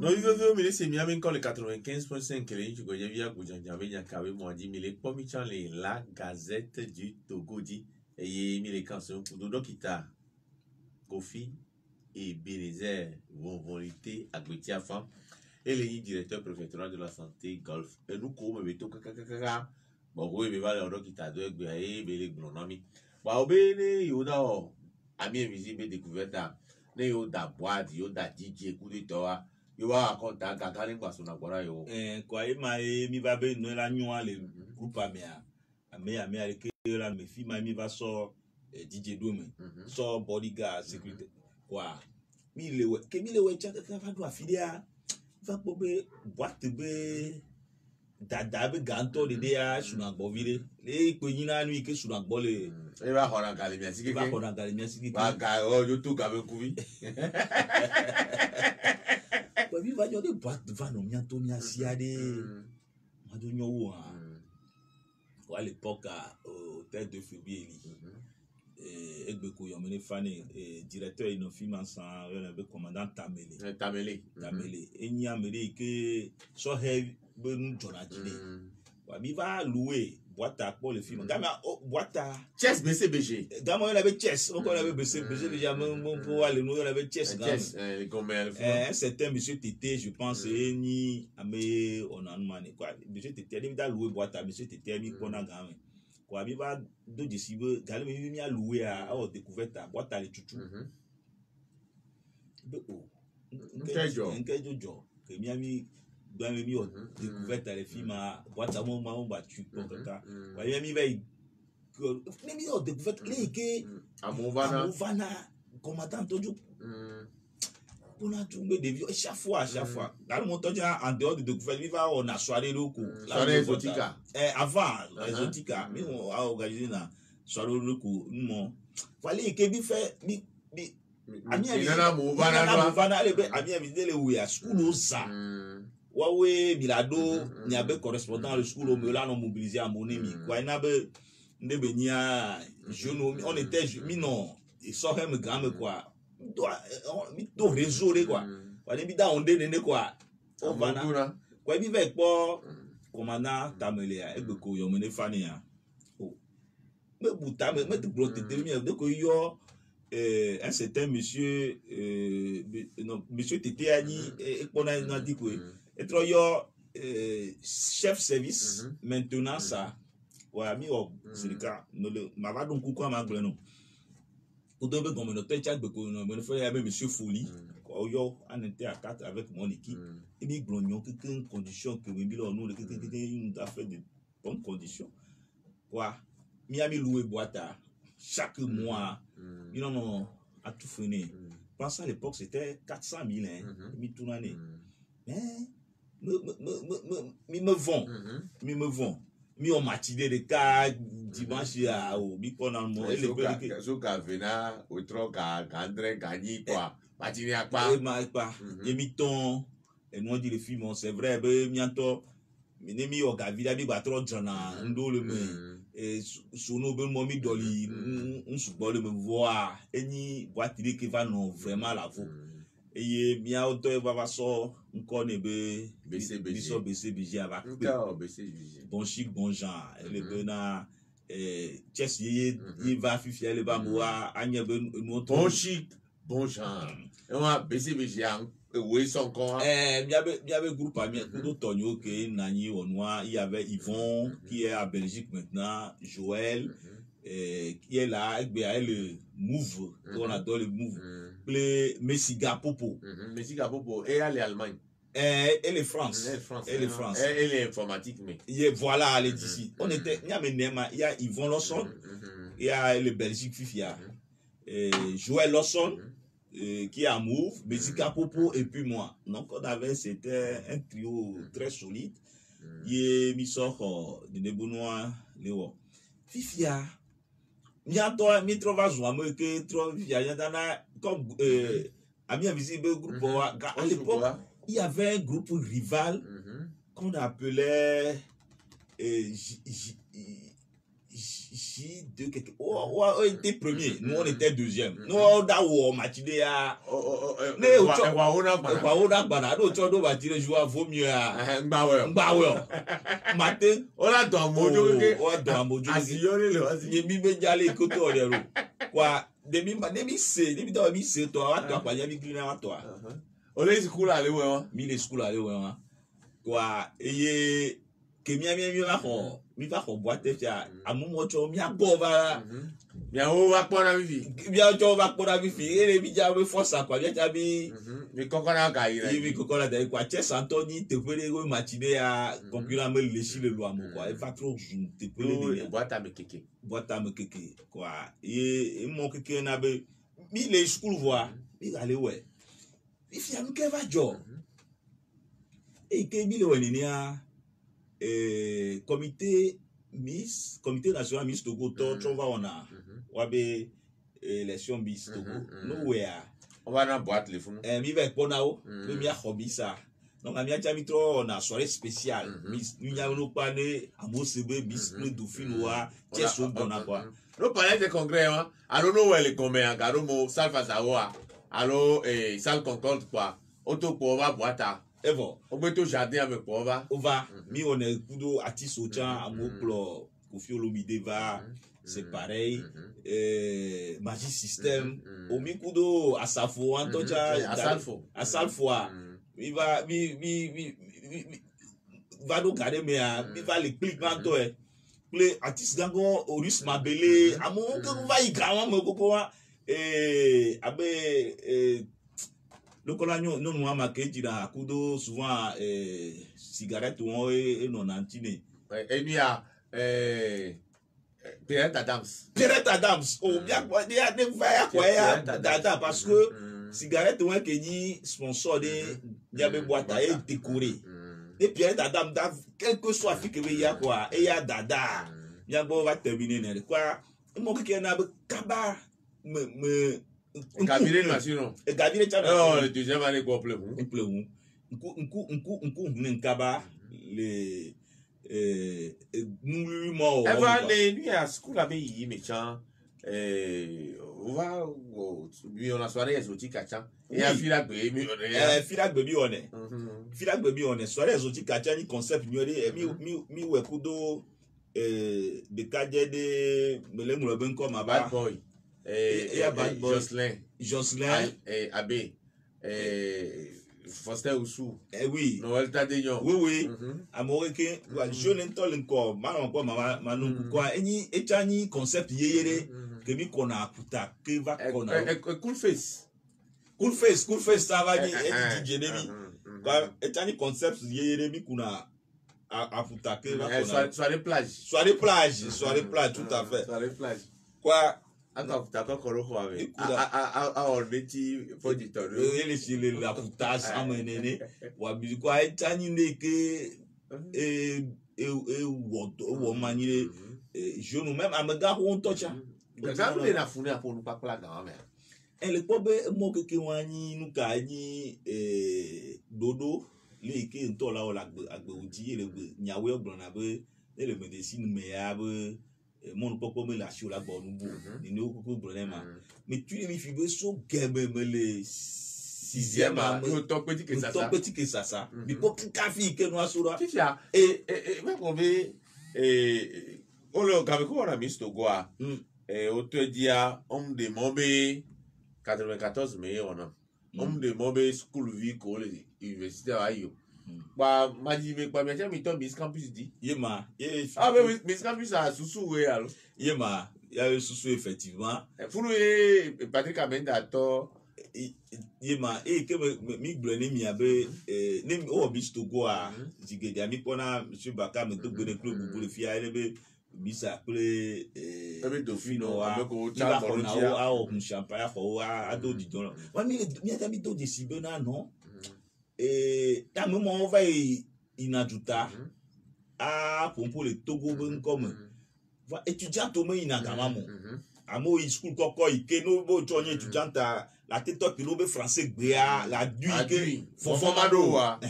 No vive mi se mi amen con le 95.5 que le jugo via Gujanja venya kawe mo di mi le pomi chan le la Gazette du Togo di et mi le canson pour dodo kita Kofi et Bénézer volonté Agbetia femme et le directeur préfectoral de la santé Golf et nous ko me to kaka bon oui me va le dodo kita do egbe e be le gnonomi ba obene yoda o ami invisible découverte ne yoda boîte yoda DJ coup de toa yo wa konta kaka ni gbaso na gbora yo kwa mi va be no la nyoa le groupe ami ale ke la me fi mi va so DJ Dome so bodyguard sécurité quoi mi le we chaka va do afilia va pobe boîte be dada be ganto de dia suna gbovire le pe yin na nu ke suna gbo le e ba hora gale mi asiki ke ba ga o yo to ga be kuvi oui va dire boîte devant nous bientôt mi asiade ma do nyowo à l'époque au hôtel de février egbeko yomene fane directeur ino finance le commandant Tamele eni amele que so he be nu jona jide wa mi va louer boîte à pour le film gama boîte à chess BCBG gama on avait chess on avait BCBG déjà mon pour aller nous on avait chess gama certain monsieur Tété je pense ni ame on a demandé quoi monsieur Tété il va louer boîte à monsieur Tété mi kona gama quoi mi va do disibe gale mi a louer à découverte à boîte à les tutu be o nkejo que mi ami dans mi découverte à les films à boîte à mon battu pour ça ouais mi va mi découverte les que Amovana commandant tojo on a trouvé des vieux chaque fois dans le montant en dehors de découverte il va on a soirée locaux soirée exotica avant exotica mais on a organisé na soirée locaux non fallait que bi fait bi ami Amovana le ami invité le oui à school ça wawe milado ni abe correspondant le school me là non mobilisé à monemi quoi na be ndebe nia jeune on était mi non il sort même gamme quoi do réseau quoi wale bi da onde nene quoi o bana quoi bi ve po commandant Tamele egbeko yo mene fani ya o me buta me te bloquer de ko yo un certain monsieur non monsieur Tété ani e pona na di ko et yo chef service maintenant ça wa mi o sirika no le ma va donc quoi ma gbe no o do be comme no te cha gbe ko no me fait ya monsieur Folie yo on était à 4 avec mon équipe et mi glognon que condition que mi bilo nous que une affaire de bonnes conditions quoi mi a mi louer boîte chaque mois mi non à tout finir. Pense à l'époque c'était 400 000 hein mi tout l'année mais me vont mi on matinée de cas dimanche à au mi pendant le mois et le so ka vena au tro ka André gagner quoi matinée à pas et mi ton et nous dit le film c'est vrai ben mianto mi o ga vida bi ba tro jana ndo le me et sono ben mo mi doli on se bol me voir eni voiture qui va non vraiment la vaut et bien auto va so encore ne be BC ava bon chic bon genre le bena chess il va fifier le ba moi anya ben bon chic bon genre et on BC oui son corps il y avait groupe ami Tonio que nani onwa il y avait Yvon qui est à Belgique maintenant Joël qui est là avec le Move on adore le Move les Messiga Popo et aller Allemagne et les France et les informatique mais voilà elle est d'ici on était il y a Yvon Lawson il y a le Belgique Fifia Joël Lawson qui est à Move, Messiga Popo et puis moi. Donc on avait c'était un trio très solide. Il mi sort de Nebounois Léo. Fifia mi trova joie que trop Fifia yandana comme ami invisible groupe à l'époque il y avait un groupe rival qu'on appelait J2 quelque on était premier nous on était deuxième nous da wo matinée à ne o na gbana do cho do matinée jouer vaut mieux à ngbawe matin on a dans mojo ke asiyore le asi mi be jale ko to le ro kwa demi se to wa to pa ya mi green wa to o le school ale we wa mi le school ale we wa kwa eye ke mi va boîte fia amumo cho mi agova mi o va pona vivi mi o cho va pona vivi ele mi ja we force quoi mi ja bi mi kokona ga ire mi kokona de quoi Chess Anthony te pele go matinée à computer me le chi le loi mo quoi il va trop te pele boîte à me keke quoi et mon keke na be mi le school voir mi aller ouais il fi am ke va jo et ke mi le woni ni a comité national Miss Togo to va on a wabe élection Miss Togo nowhere on va dans boîte les fous mi va ponao mi a hobby ça donc ami a mi trop on a soirée spéciale Miss nous y a no pas ne amosebe Miss le dauphine wa cheso bona quoi no palais de congrès hein I don't know where les combien garo mo salfa sawa allo salle Concorde quoi auto pour va boîte Evo. On peut tout jardin avec Pova. On va. Mi on est kudo artiste Ochan, Amoplo, Kofi Olomide va. C'est pareil. Magic System. O mi kudo Asafo, Antoja. Asalfo. Mi va va do garder mais mi va les clics manto e. Les artistes gango Orus Mabele, amo que va y grand mo koko abe le colagnon non moi marqué dira kudo souvent cigarette ou et non antine et il y a Pierre Adams oh bien quoi il y a des fois dada parce que cigarette ou que ni sponsor de diable boîte à décoré et Pierre Adams quel que soit fait que il y a quoi et il y a dada bien bon va terminer quoi mon qui na kaba me Gavire national. Gavire chana. Oh, le deuxième année quoi plein. Nkaba les nous mo. Eva les lui à school avec yi méchant on va lui on a soirée exotique à Tchan. Et à Filac baby on est. Filac baby on est. Filac baby on est soirée exotique à Tchan ni concept ignoré mi wekudo de cadre de melengo ben comme aba. Bad boy. Jocelyn Jocelyn Abbé Foster Oussou. Eh oui. Noël Tadéon. Oui, oui. Amoreke, je n'entends encore, manon, quoi, et tani concept yere, que mi kona akuta, que va kona. Cool face. Cool face, ça va dire, et DJ Demi. Et tani concept yere, mi kuna akuta, que va kona. Soirée plage. Soirée plage, tout à fait. Soirée plage. Quoi? D'accord, on métier pour du temps. Il est la poutage à mener. Ou quoi, et tani ne que ou manier je nous même à me gare on tocha. Quand on est à fourner pour nous pas plaindre dans la mer. Et le pobe mo que wani nous kani dodo les que on tola o la agbeudi le nyawe ogbona be le médecine meabe mon papa me la sur la bonne boue ni no ko problème mais tu les fibres so gebe me le sixième autant petit que ça mais pour café que nous asura et même on veut on le quand on a mis to goa et au te dia on de mombe 94 mais on a on de mombe school vie ko université ayo ba majive kwa bien mi to Miss Campus dit yema mais Miss Campus a Soussou we alors yema il y a Soussou effectivement pour Patrick Amenda to yema que mi blene mi abe nem o bisto go a zigede mi pona monsieur Baka me to gbere club pour le fia elebe bisa appelé Dauphino avec au chat a o champagne ko a do di don wa mi mi do de sibena non à un moment on va inajuta à pour le Togo ben comme va étudiant au moins inagamamo amo school koko ike no bo tonye étudiant la tête qui lobe français gbea la duike fofomado wa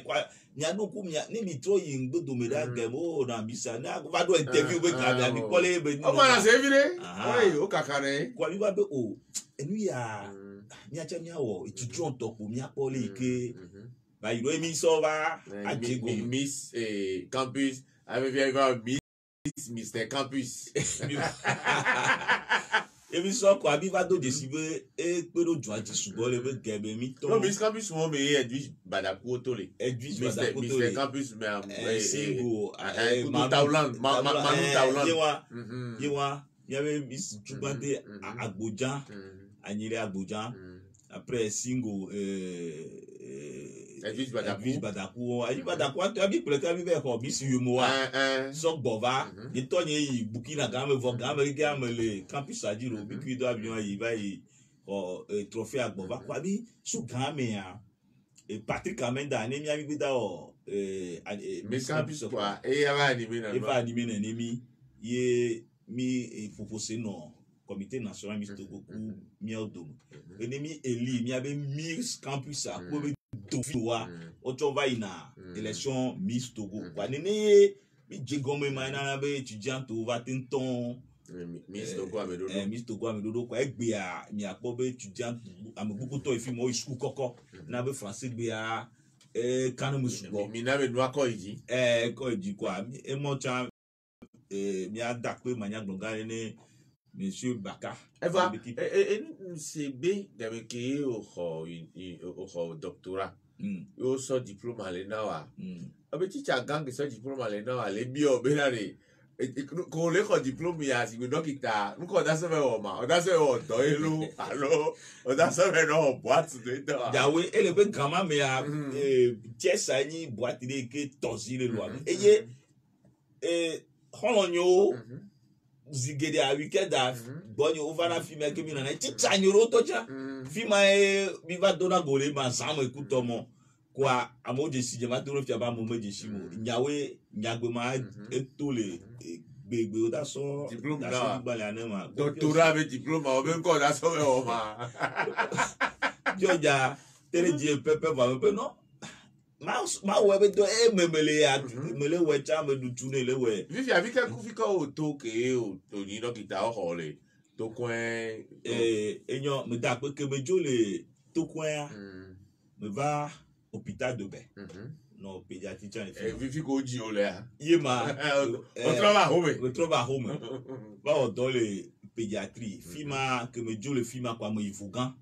quoi nya no ku nya ni mi tro yin gbo do me da gemo na bisa na va do interview be ka bi kole be o ma na se vire oui o kakare quoi bi va be o enu ya nya cha nya wo étudiant to ko nya pole ike bah il doit mis ça va à Miss Campus avec bien Miss Mr Campus et puis ça quoi bi va do desibe et pe do joa ti subo le be gebe mi to non Miss Campus mo me Edwige Badakou tole Mr Campus mais single Manu Tauland yewa il y avait Miss Chubande Agbojan Anyele Agbojan après single Edwige Badakou tu as vu pour le cas vivre comme Miss Yumoa so bova et toi ni Burkina Faso vo Américain le campus a dit le biku do avion il va trophée à bova quoi bi sous game et Patrick Amenda ni mi ami bi da Miss Campus quoi et va animer na nemi ye mi proposer non comité national Miss Togo mi odom ennemi eli mi avait Miss Campus à ko Dauphinois auto va ina élection Miss Togo quoi nene mi jegome mana be étudiant to va tenton Miss Togo amedodo quoi egbe a mi apo be étudiant am beaucoup to ifi mo school koko na be français gbe a kanu musugo mi na be no akoiji ko di quoi e mo cha mi ada pe manya gbonga ne Monsieur Baka. Eva, CB d'avec au doctorat. Yo so diplôme à l'ENA. Abeti cha gang so diplôme à l'ENA, les bio benare. Ko le ko diplôme ya si do kita. Nko da se be o ma. O da se o do elu. Allo. O da se be no boîte de do. Dawe ele be grandma me a tiesa ni boîte de ke tozi le loi. Eye holonyo zigede a weekend a bonyo ovana filme ke mi na chicha nyoro tocha filma mi va dona gole ma samo ekutomo kwa amoje sije ma toro fi aba mo meje simo nyawe nyagbe ma etole gbegbe o da so diplôme da so gbale anema doctorat avec diplôme o be ko da so be o ma joja tereje pepe va be no ma we do memele ya mele we cha me dutu ne le we vivi avec ku fi ko to ke o to ni dokita o hole to kwen enyo me da pe ke me jo le to kwen me va hôpital de Bain no pédiatricien vivi ko ji o le yema on trova home va o dans le pédiatrie fima que me jo le fima kwa me ifugan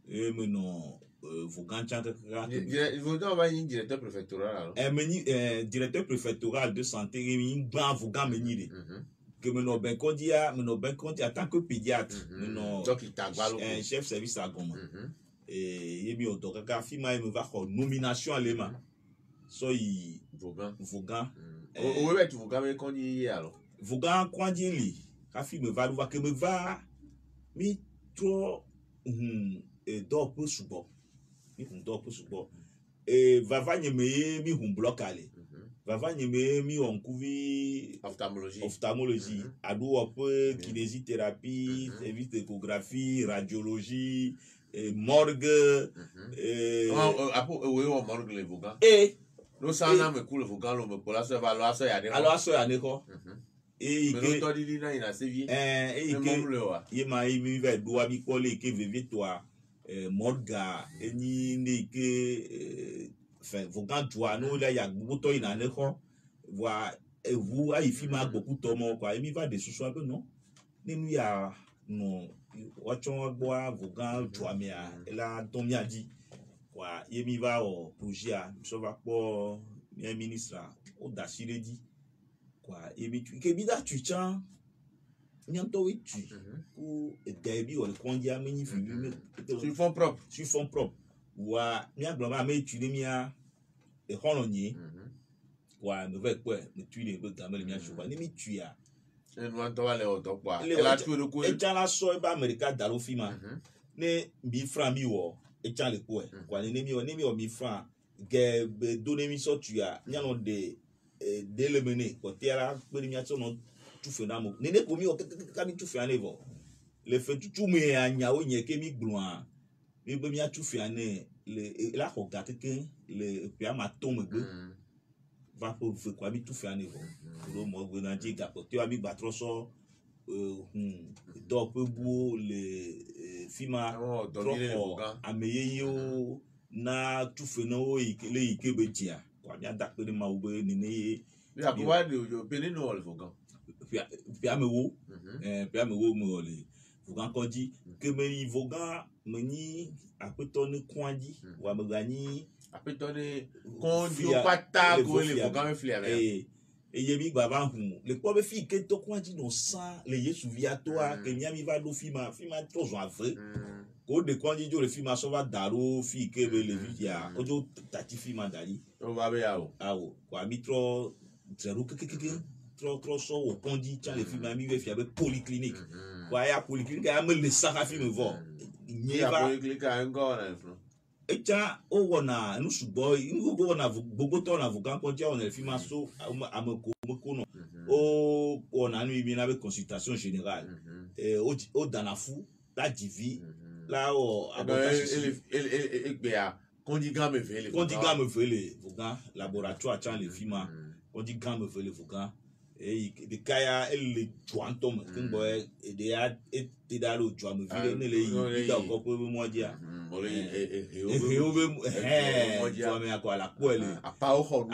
e me no Vaughan Tchanga. Vaughan va y directeur préfectoral alors. Directeur préfectoral de santé, il ban Vaughan meniri. Que maintenant ben Kondi en tant que pédiatre, donc il t'a chef service à Goma. Et il me donc quand fima il me va nomination à l'EMA. So il Vaughan. Ouais tu Vaughan mais Kondi alors. Vaughan Kondi li. Quand film va que me va mi trop d'or peu subo. Mi d'or peu subo. Et va nyeme mi bloc aller. Va nyeme mi on couvi ophtalmologie ado un peu kinésithérapie, service d'échographie, radiologie, morgue après oui on morgue le Vaughan. Nous ça na me coule Vaughan le pour la so va la so ya ne. Alors so ya ne ko. Et que to di na ina sevi. Et que yema mi va doa mi coller que veve toi morga eni ne que enfin Vaughan toi nous là ya buto ina ne ko wa vous a ifi ma beaucoup tomo quoi mi va de sous un peu non ni nous ya non watchon boa Vaughan toi mais là ton mi a dit quoi yemi va au projet so va pour mi ministre au dasire dit quoi yemi tu ke bi da tu chan nyanto wi tu ou debi o konji ameni fi sur fond propre wa mi agbon me tu mi a e hononye wa me ve quoi me tu le gamel mi a choba ni mi tu ya e no to wale o to pa e la tu le ko e chan la so ba America dalo fima ne bi fran mi wo e chan le ko quoi ni mi o mi fran ge donner mi so tu ya nyano de le mener ko tiara pe mi a so no tu fe na mo ne ko mi o ka mi tu fe ane vo le fe tu me anya o nye ke mi gluan mi be mi a tu fe ane le la ko ga ke le pe ama ton me gbe va pour fe ko mi tu fe ane vo lo mo gbe na ji ga ko ti wa mi gba tro so do pe bu le fima tro ameye yo na tu fe no le ikebe tia ko mi ada pe ma ube ni ne ya ko wa de o pe ni no le Vaughan Pia me wo me le Vaughan Kondi que me Vaughan meni apeto ne Kondi wa me gani apeto ne Kondi o pata ko le Vaughan me flia et yemi baba hu le ko be fi ke to Kondi no sa le Yesu via toi que mi va do fima to zo avre ko de Kondi jo le fima so va daro fi ke be le via ojo tati fima dali o va be awo kwa mitro zero ke trop so au Kondi tiens les films ami veut faire polyclinique quoi ya polyclinique ya me le saka film vo ni va polyclinique encore et tiens o wona nu subo nu go na Bogoto na Vaughan Kondi on le film so ameko no o wona nu mi na be consultation générale o danafu la divi là o et Kondi grand me vele Vaughan laboratoire tiens les films Kondi grand me vele Vaughan et de kaya elle tuantom kimbo et de a et da lo tuam vile ne le da ko ko mo dia to me akwa la kwele apa o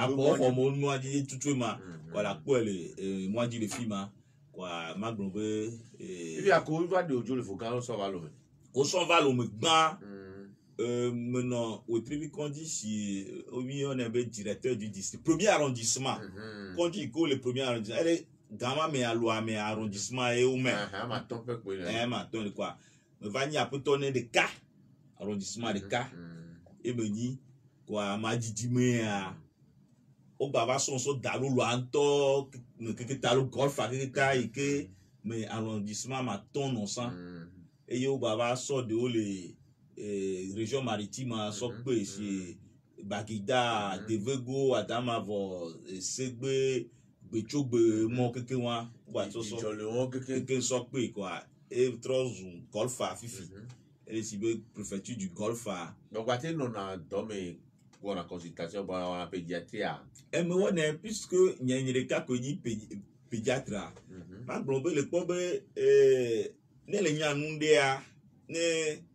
mo dia tutu ma kwa la kwele mo dia le fima kwa magbonbe et ako va de ojo le Vaughan so va lo me gba maintenant au Trivi Kondi si on est directeur du district premier arrondissement Kondi ko le premier arrondissement elle est gama me aloi me arrondissement et ou même ma ton peu quoi me va ni a peu tonner de cas arrondissement de cas et me dit quoi ma didi me o baba son so dalo lo anto que talo golf a que kai que me arrondissement ma ton non sang et yo baba so de le région maritime sokbe ici Bagida Devego Adamavo Segbe Bechogbe mon keke wa so keke sokbe quoi et trop golfa fifi et si be préfecture du golfa donc baté non na dome pour la consultation pour la pédiatrie et me wona puisque il y a des cas que ni pédiatre ma blombe le pobe ne le nya nunde a ne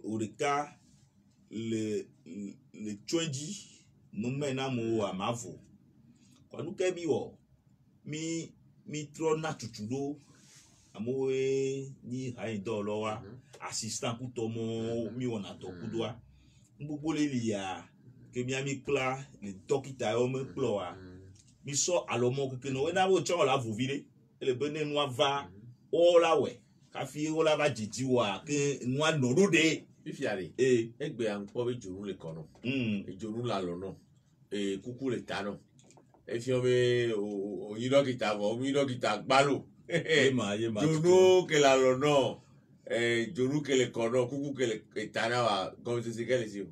Urika le twenji mumena mo amavo kwa nuke bi wo mi tro na tutudo amowe ni hain do lo wa assistant ku to mo mi wona to kudwa gbogbo le lia ke miami kpla le dɔkita yo me kplɔ wa mi sɔ alɔmɔ keke no wena bo tsɔ la vuvi de ele be ne nua va o la wɛ kafi o la va dzidzi wa ke nua nɔ ɖo de Ifiare. Egbe ankpo be dzonu le kono. Dzonu la lono. Kuku le tano. Efio be o yi dɔkita vo, mi dɔkita gbalo. Yema Dzonu ke la lono. Dzonu ke le kono, kuku ke le tana wa comme c'est que les yeux.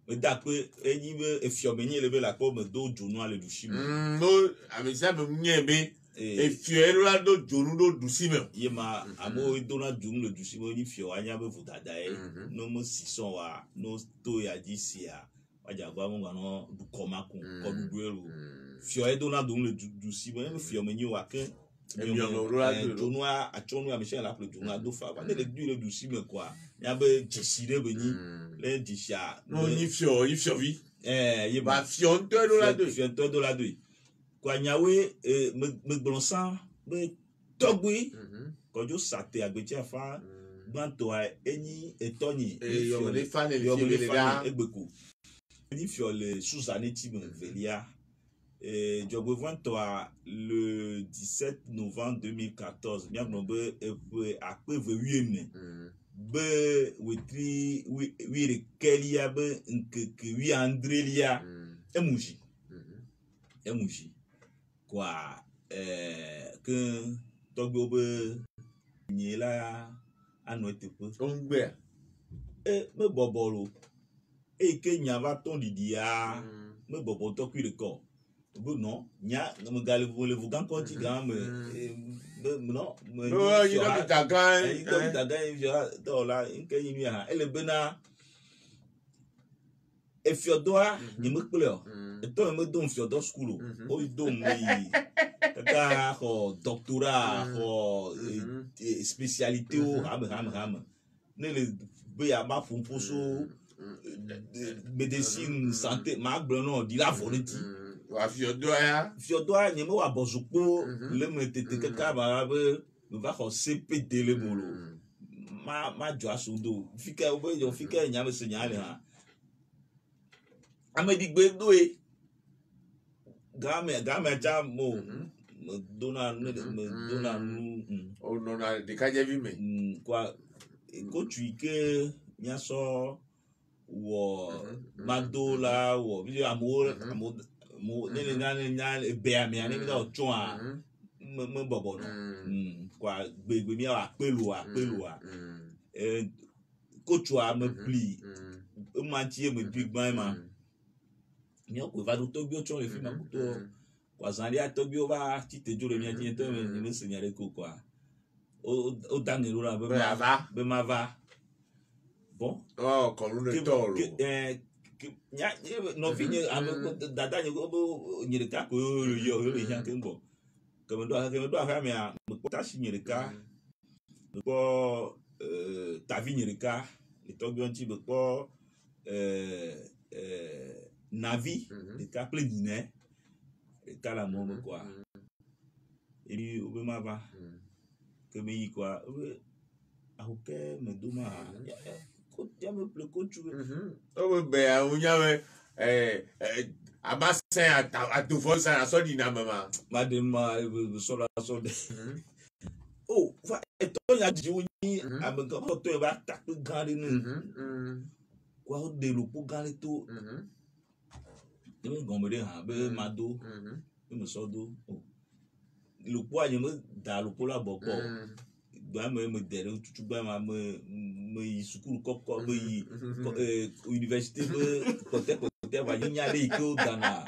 Me dakpe enyi be efio me nyi le be la ko me do dzonu ale dushi me. No, amisa me nye be efio elo la do dzonu do dushi me. Yema amo do na dzonu le dushi me ni fio anya be vodada e. No mo sison wa no to ya disia. Waja gba mo ngano du koma kun ko du duelu. Fio e do na dzonu le dushi me fio me nyi wa ke dzonu a achonu a Michel la ple dzonu a do fa ba ne le du le dushi me kwa. Ya be jesi de be ni le disia. No ni fio vi. Ye Ba fio $2 fio $2 kwa nyawe me glonsan be togui kojo sate agbechi afa gbanto a eni etoni yo le fan le yo fio le da egbeku ni fio le Suzanne Tim Velia jogwe vanto a le 17 novembre 2014 nya no be akpe ve wiene be wetri wi kelia be nke wi Andrelia emuji kwa que togbe obe nyi la anu etepe ongbe me bobolo ke nya va ton didia me bobo to ku le ko bo non nya me gale le vugan ko ti ga me non me no you don't ta gan you do la nke yin ya ele bena e fiodoa ni me kple eto me don fiodo school o do me kaka ko doctorat ko spécialité o ham ne le be ya ma fumposo médecine santé ma gbe no di la voleti wa fiodoa ni me wa bozupo le me tete kaka ba be me va ko CPD le bolo ma jo asudo fika o be yo fika nya me se nya le ha amedigbe doe game ja mo me dona nu o no na de ka je vi me kwa ko tuike nya so wo madola wo bi amor mo ne nya be ami ani mi da ocho a me bobo no kwa gbegbe mi a pelu a ko tu a me pli ma tie me big man ma mi o ko va do togbi o chon le fi ma ko kwa zani a togbi o ba ti tejo le mi a ti to me senyare ko kwa o dani lo la be ma va bon ko lu le toro nya no vi ni am dada ni go nyere ka ko yo le yan ke ngbo ke me do ha me a me ko ta shi nyere ka me ko ta vi nyere ka le togbi on ti be ko navi de ka ple dine ka la mo quoi et puis o be ma va que me yi quoi OK me do ma ko ya me ple ko tu o be a unya me abase a to for sa so di na mama de oh va eto ya di uni am ko to ba ta pe gari ni kwa o de lo po gari to gombe de ha be mado me so do lo po aye me da lo po la boko gba me de tutu gba ma me school ko me université be côté va nya le ko dana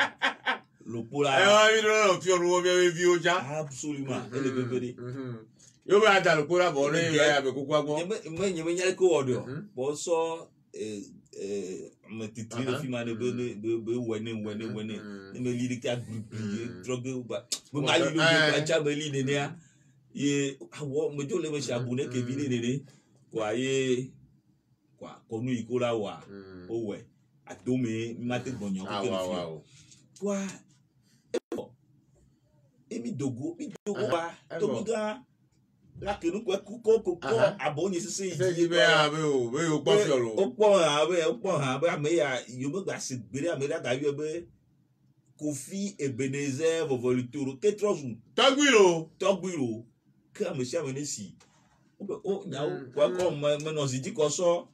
lo po la mi no fi oru be vi o ja absolument ele bebere yo ba da lo po la bo le ya be kokwa gbo me nya ko odo bo so me titri le film ane be wene me li ka gripli drogue ba me mali lo ba cha be li ne ya ye wo me jo le me shabune ke bi ne kwa ye kwa konu ikola wa o we adome mate gbonyo ko ke kwa emi dogo ba to mi ga la que nous ko abonye sese c'est dit be o gbo fi oro o po ha me ya yo me gba se gbere me da ga yo be Kofi Ebenezer Vovolitoro ketrozu togbiro ka me sia me si o nyawo kwa ko me no si di ko so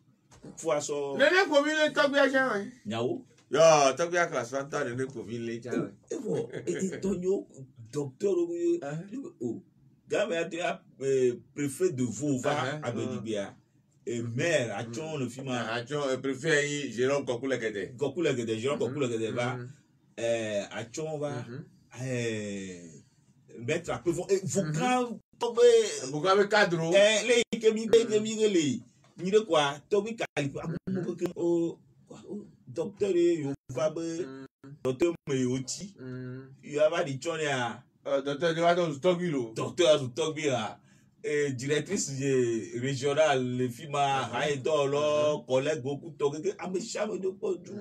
fu aso nene ko mi le togbi aja wen nyawo yo togbi class fanta nene ko mi le ja wen evo Tonyo docteur o Gamé a préfet de Vova à Bedibia. Et maire à John le film à John préfet Jérôme Kokulekede. Jérôme Kokulekede va à John va mettre à peu vocal tomber vocal cadre les kemi ni de quoi tomber calibre au docteur va docteur Meyoti il va dire John docteur de Togbilo. Docteur de Togbira. Directrice régionale, le FIMA, Haïdolo, collègue beaucoup de Togbira. Amechame de Podou.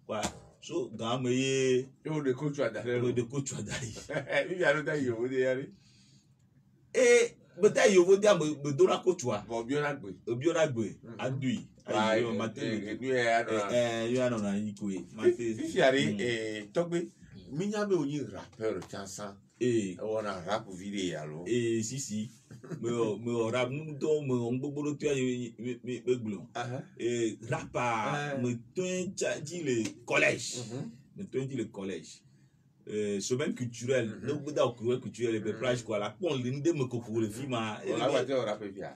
Quoi. So, Gameye. Yo, de coach à d'aller. De coach à d'aller. Il y a le temps, il y a le et peut-être il faut dire me donner coach. Bon, bien agbe. Bien agbe. Adui. Aïe, matin. Il y a non, il couille. Il y a et Togbe. Minyabe oni rappeur chanson on a rap vidéo alors si me rap nous do me on gbogbo to me glon rap me to dit le collège semaine culturelle no gboda okure culturelle be plage quoi la pon le ndé me ko pour le film on a va te rap bien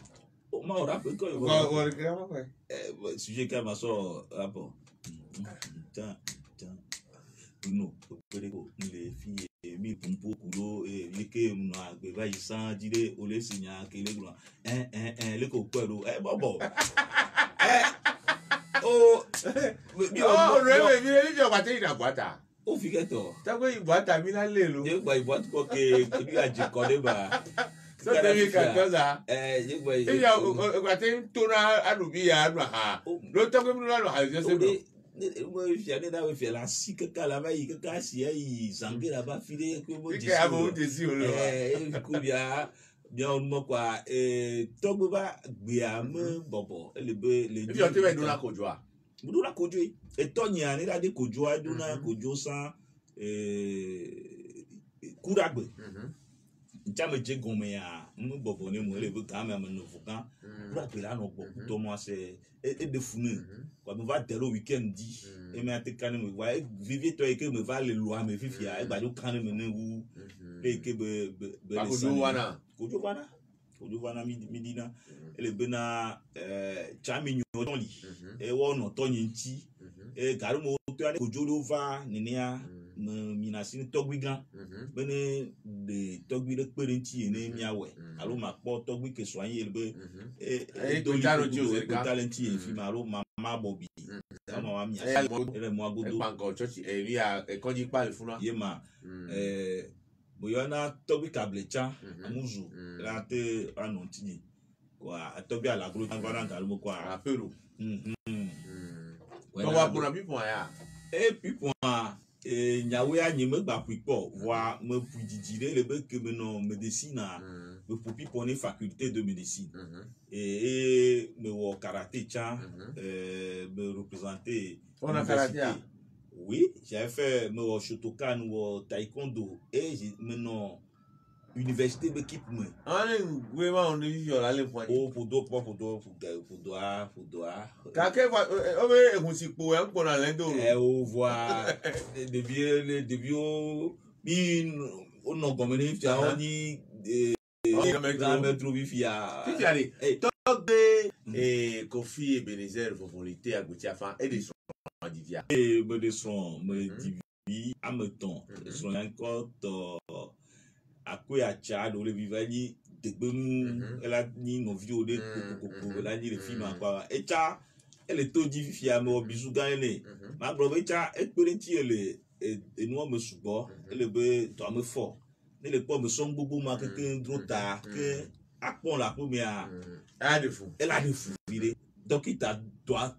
o ma rap ko on sujet ka ma so rapport no les filles mi pompo kudo leke na gbe ba isan jide ole sinya kele glo le ko pero bobo o rewe mi le jo pate ina boata o fi keto ta ko iboata mi la le lo je gba iboata ko ke bi aje ko de ba so te mi ka toza je gba ya o pate to na anubi ya anu ha lo to ko mi lo ha je se bro moi fiane da we fait la si que kala ba yi que ka si ai zangue là bas filé que mo disi abo disi o lo ku bien mo quoi to ba gbe am bobo le be le if you tell me do na kojoa e to nya ni da de kojoa do na kojo san kuragbe jame je gome ya mo bobo ni mo le be ka me no fukan kuragbe la no gbo to mo se et de funu quoi me va dès le week-end dit et me ate kan me va vivre toi et que me va le loi me fifia e ba do kan me ne wu et que be kojo wana midina ele bena chami nyotoli e wono to nyinti e garu mo to ane kojo do va nenia me minasini togbigan bene de togbi de perenti ene miawe alo ma po togbi ke soanye elbe e do talenti e fi malo mama bobi mama mi ele mo agodo e panko church e ri a e koji pa le funa yema boyana togbi kablecha amuzu rate anonti quoi togbi ala gro tangana galmo quoi apero to wa pour bi point ya et puis point nyawe a nyeme gba puipo voa me pujijire le be que no médecine me popi pone faculté de médecine et me wo karaté cha me représenter on a karaté oui j'ai fait me wo shotokan wo taekwondo et maintenant université d'équipe me vraiment on dit yo la le point oh pour doa ka ke o be egunsipo e npo na lendo o voa de bio bi o no gomene fi a oni me trouve fia Togbe Kofi Ebenezer Vovolité agouti afan et de son divia et me de son me divi a me ton son encore akwe acha do le vivani de gbenu ela ni no vi o de kokoko la ni le film akwa echa ele to di fia me obisu ganle ma bro echa experience ele enu me subo ele be to me fo ne le po me son gbogbo ma keke drota ke apon la première a de fou elle a de fou vide dokita doit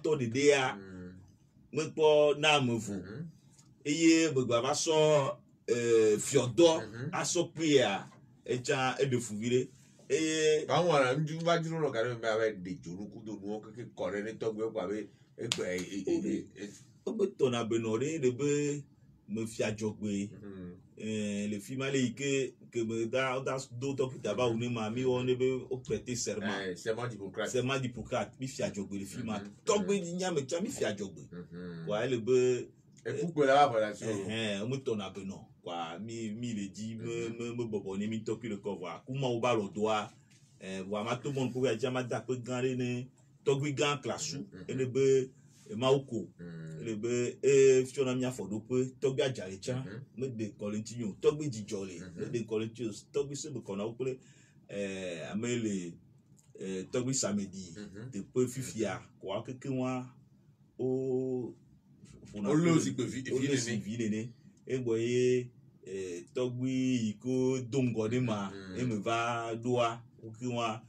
to de dia me po na me fou eye be gba ba so Fyodor a so prière echa edefuvire eye àwọn ará ń jú bá jùlọ lọ kàdé mi abẹ dèjò lókùdó ní wọn kékeré kọrẹ ní tọgbẹ ọkọ abẹ ẹgbẹ o be tona benore le be me fi ajogbe le fi male ike que me da do dokita ba uni ma mi won be o prêter serment serment d'Hippocrate mi fi ajogbe le fi ma togbe nya me cha mi fi ajogbe wa le be e pourquoi là voilà so o me tona beno kwa mi le di me bobo ni mi toki le cover kuma o ba lo doa wa ma tout monde pour ya jama da pe ganre ne togbe gan classe e le be Mauko, le be fiona mia fodope, togbi ajalecha, me de colentinho, togbi dijole, me de colentinho, togbi se be kona opele, amele togbi samedi, de pe fifia, kwa keke wa o lo si pe vi nene, e boye togbi iko dongo de ma, e me va doa, keke wa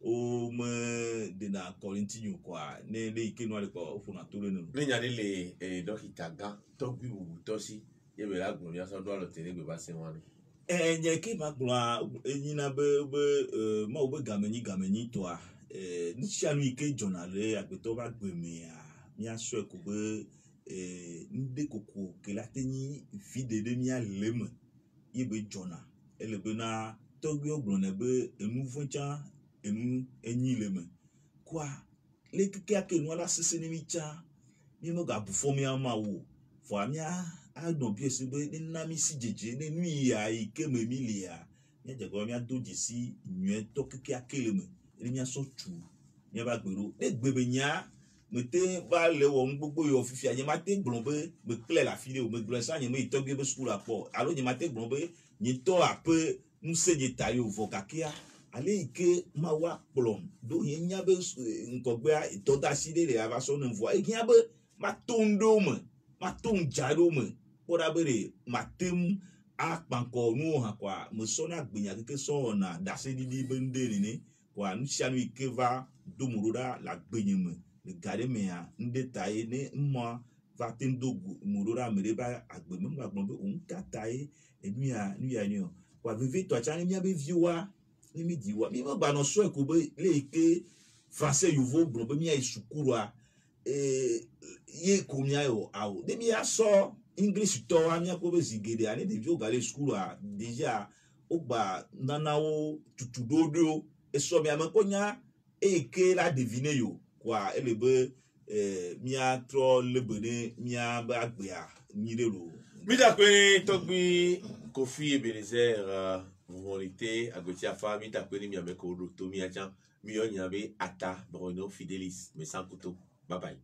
o me de na colentinho kwa ne le ike no le kwa o funa tole no ni nya le dokita gan togbi wu tosi ye be la gbon ya so do lo tele gbe ba se wan ni nye ke ma gbon enyina be ma o be gameni to a ni chanu ike jonale agbeto ba gbe mi a mi aso ko be nde koko ke la teni vide de mi a leme ye be jona ele be na togbi ogbon na be enu foncha enu enyi leme kwa le kike akenu ala sese ni micha mi mo ga bufo mi ama wo fo amia a no bi ese be ni na mi si jeje ni nu ya ike me milia ni je go mi adoji si nwe to kike akeleme ni mi aso tu ni ba gbero de gbebe nya me te ba le wo gbogbo yo fifi anye ma te gbon be me clear la file o me gbon sa anye me to gbe school apo alo ni ma te gbon be ni to ape nse je tayo vokakia ale ike ma wa plom do yenya be nkogbe to da si de le ava so no vo e kin be ma tondo me ma ton jaro me pora bere ma tem a panko nu ha kwa mo so na gbenya keke so na da se di bende ni kwa nsia no ike va do murura la gbenye me le gare me ya nde taye ne mo va tendo murura me ba agbe me gbon be un ka taye e nu ya ni o kwa vivi to cha ni be viwa ni mi diwa mi ba no so e ko be le ike français yuvo gbon be mi ya isukuru a ye ko mi ayo awo de mi ya so english to wa mi ko be zigede ani de jo gale school a deja o gba nanawo tutudodo e so mi am ko nya eke la deviner yo kwa ele be mi a tro lebene mi a ba gbe a mi le ro mi da pe togbi Kofi Ebenezer volonté à Gauthier Fami ta pe ni mi ameko do to mi ajan mi yo nyabe ata Bruno Fidelis mais sans couteau bye bye.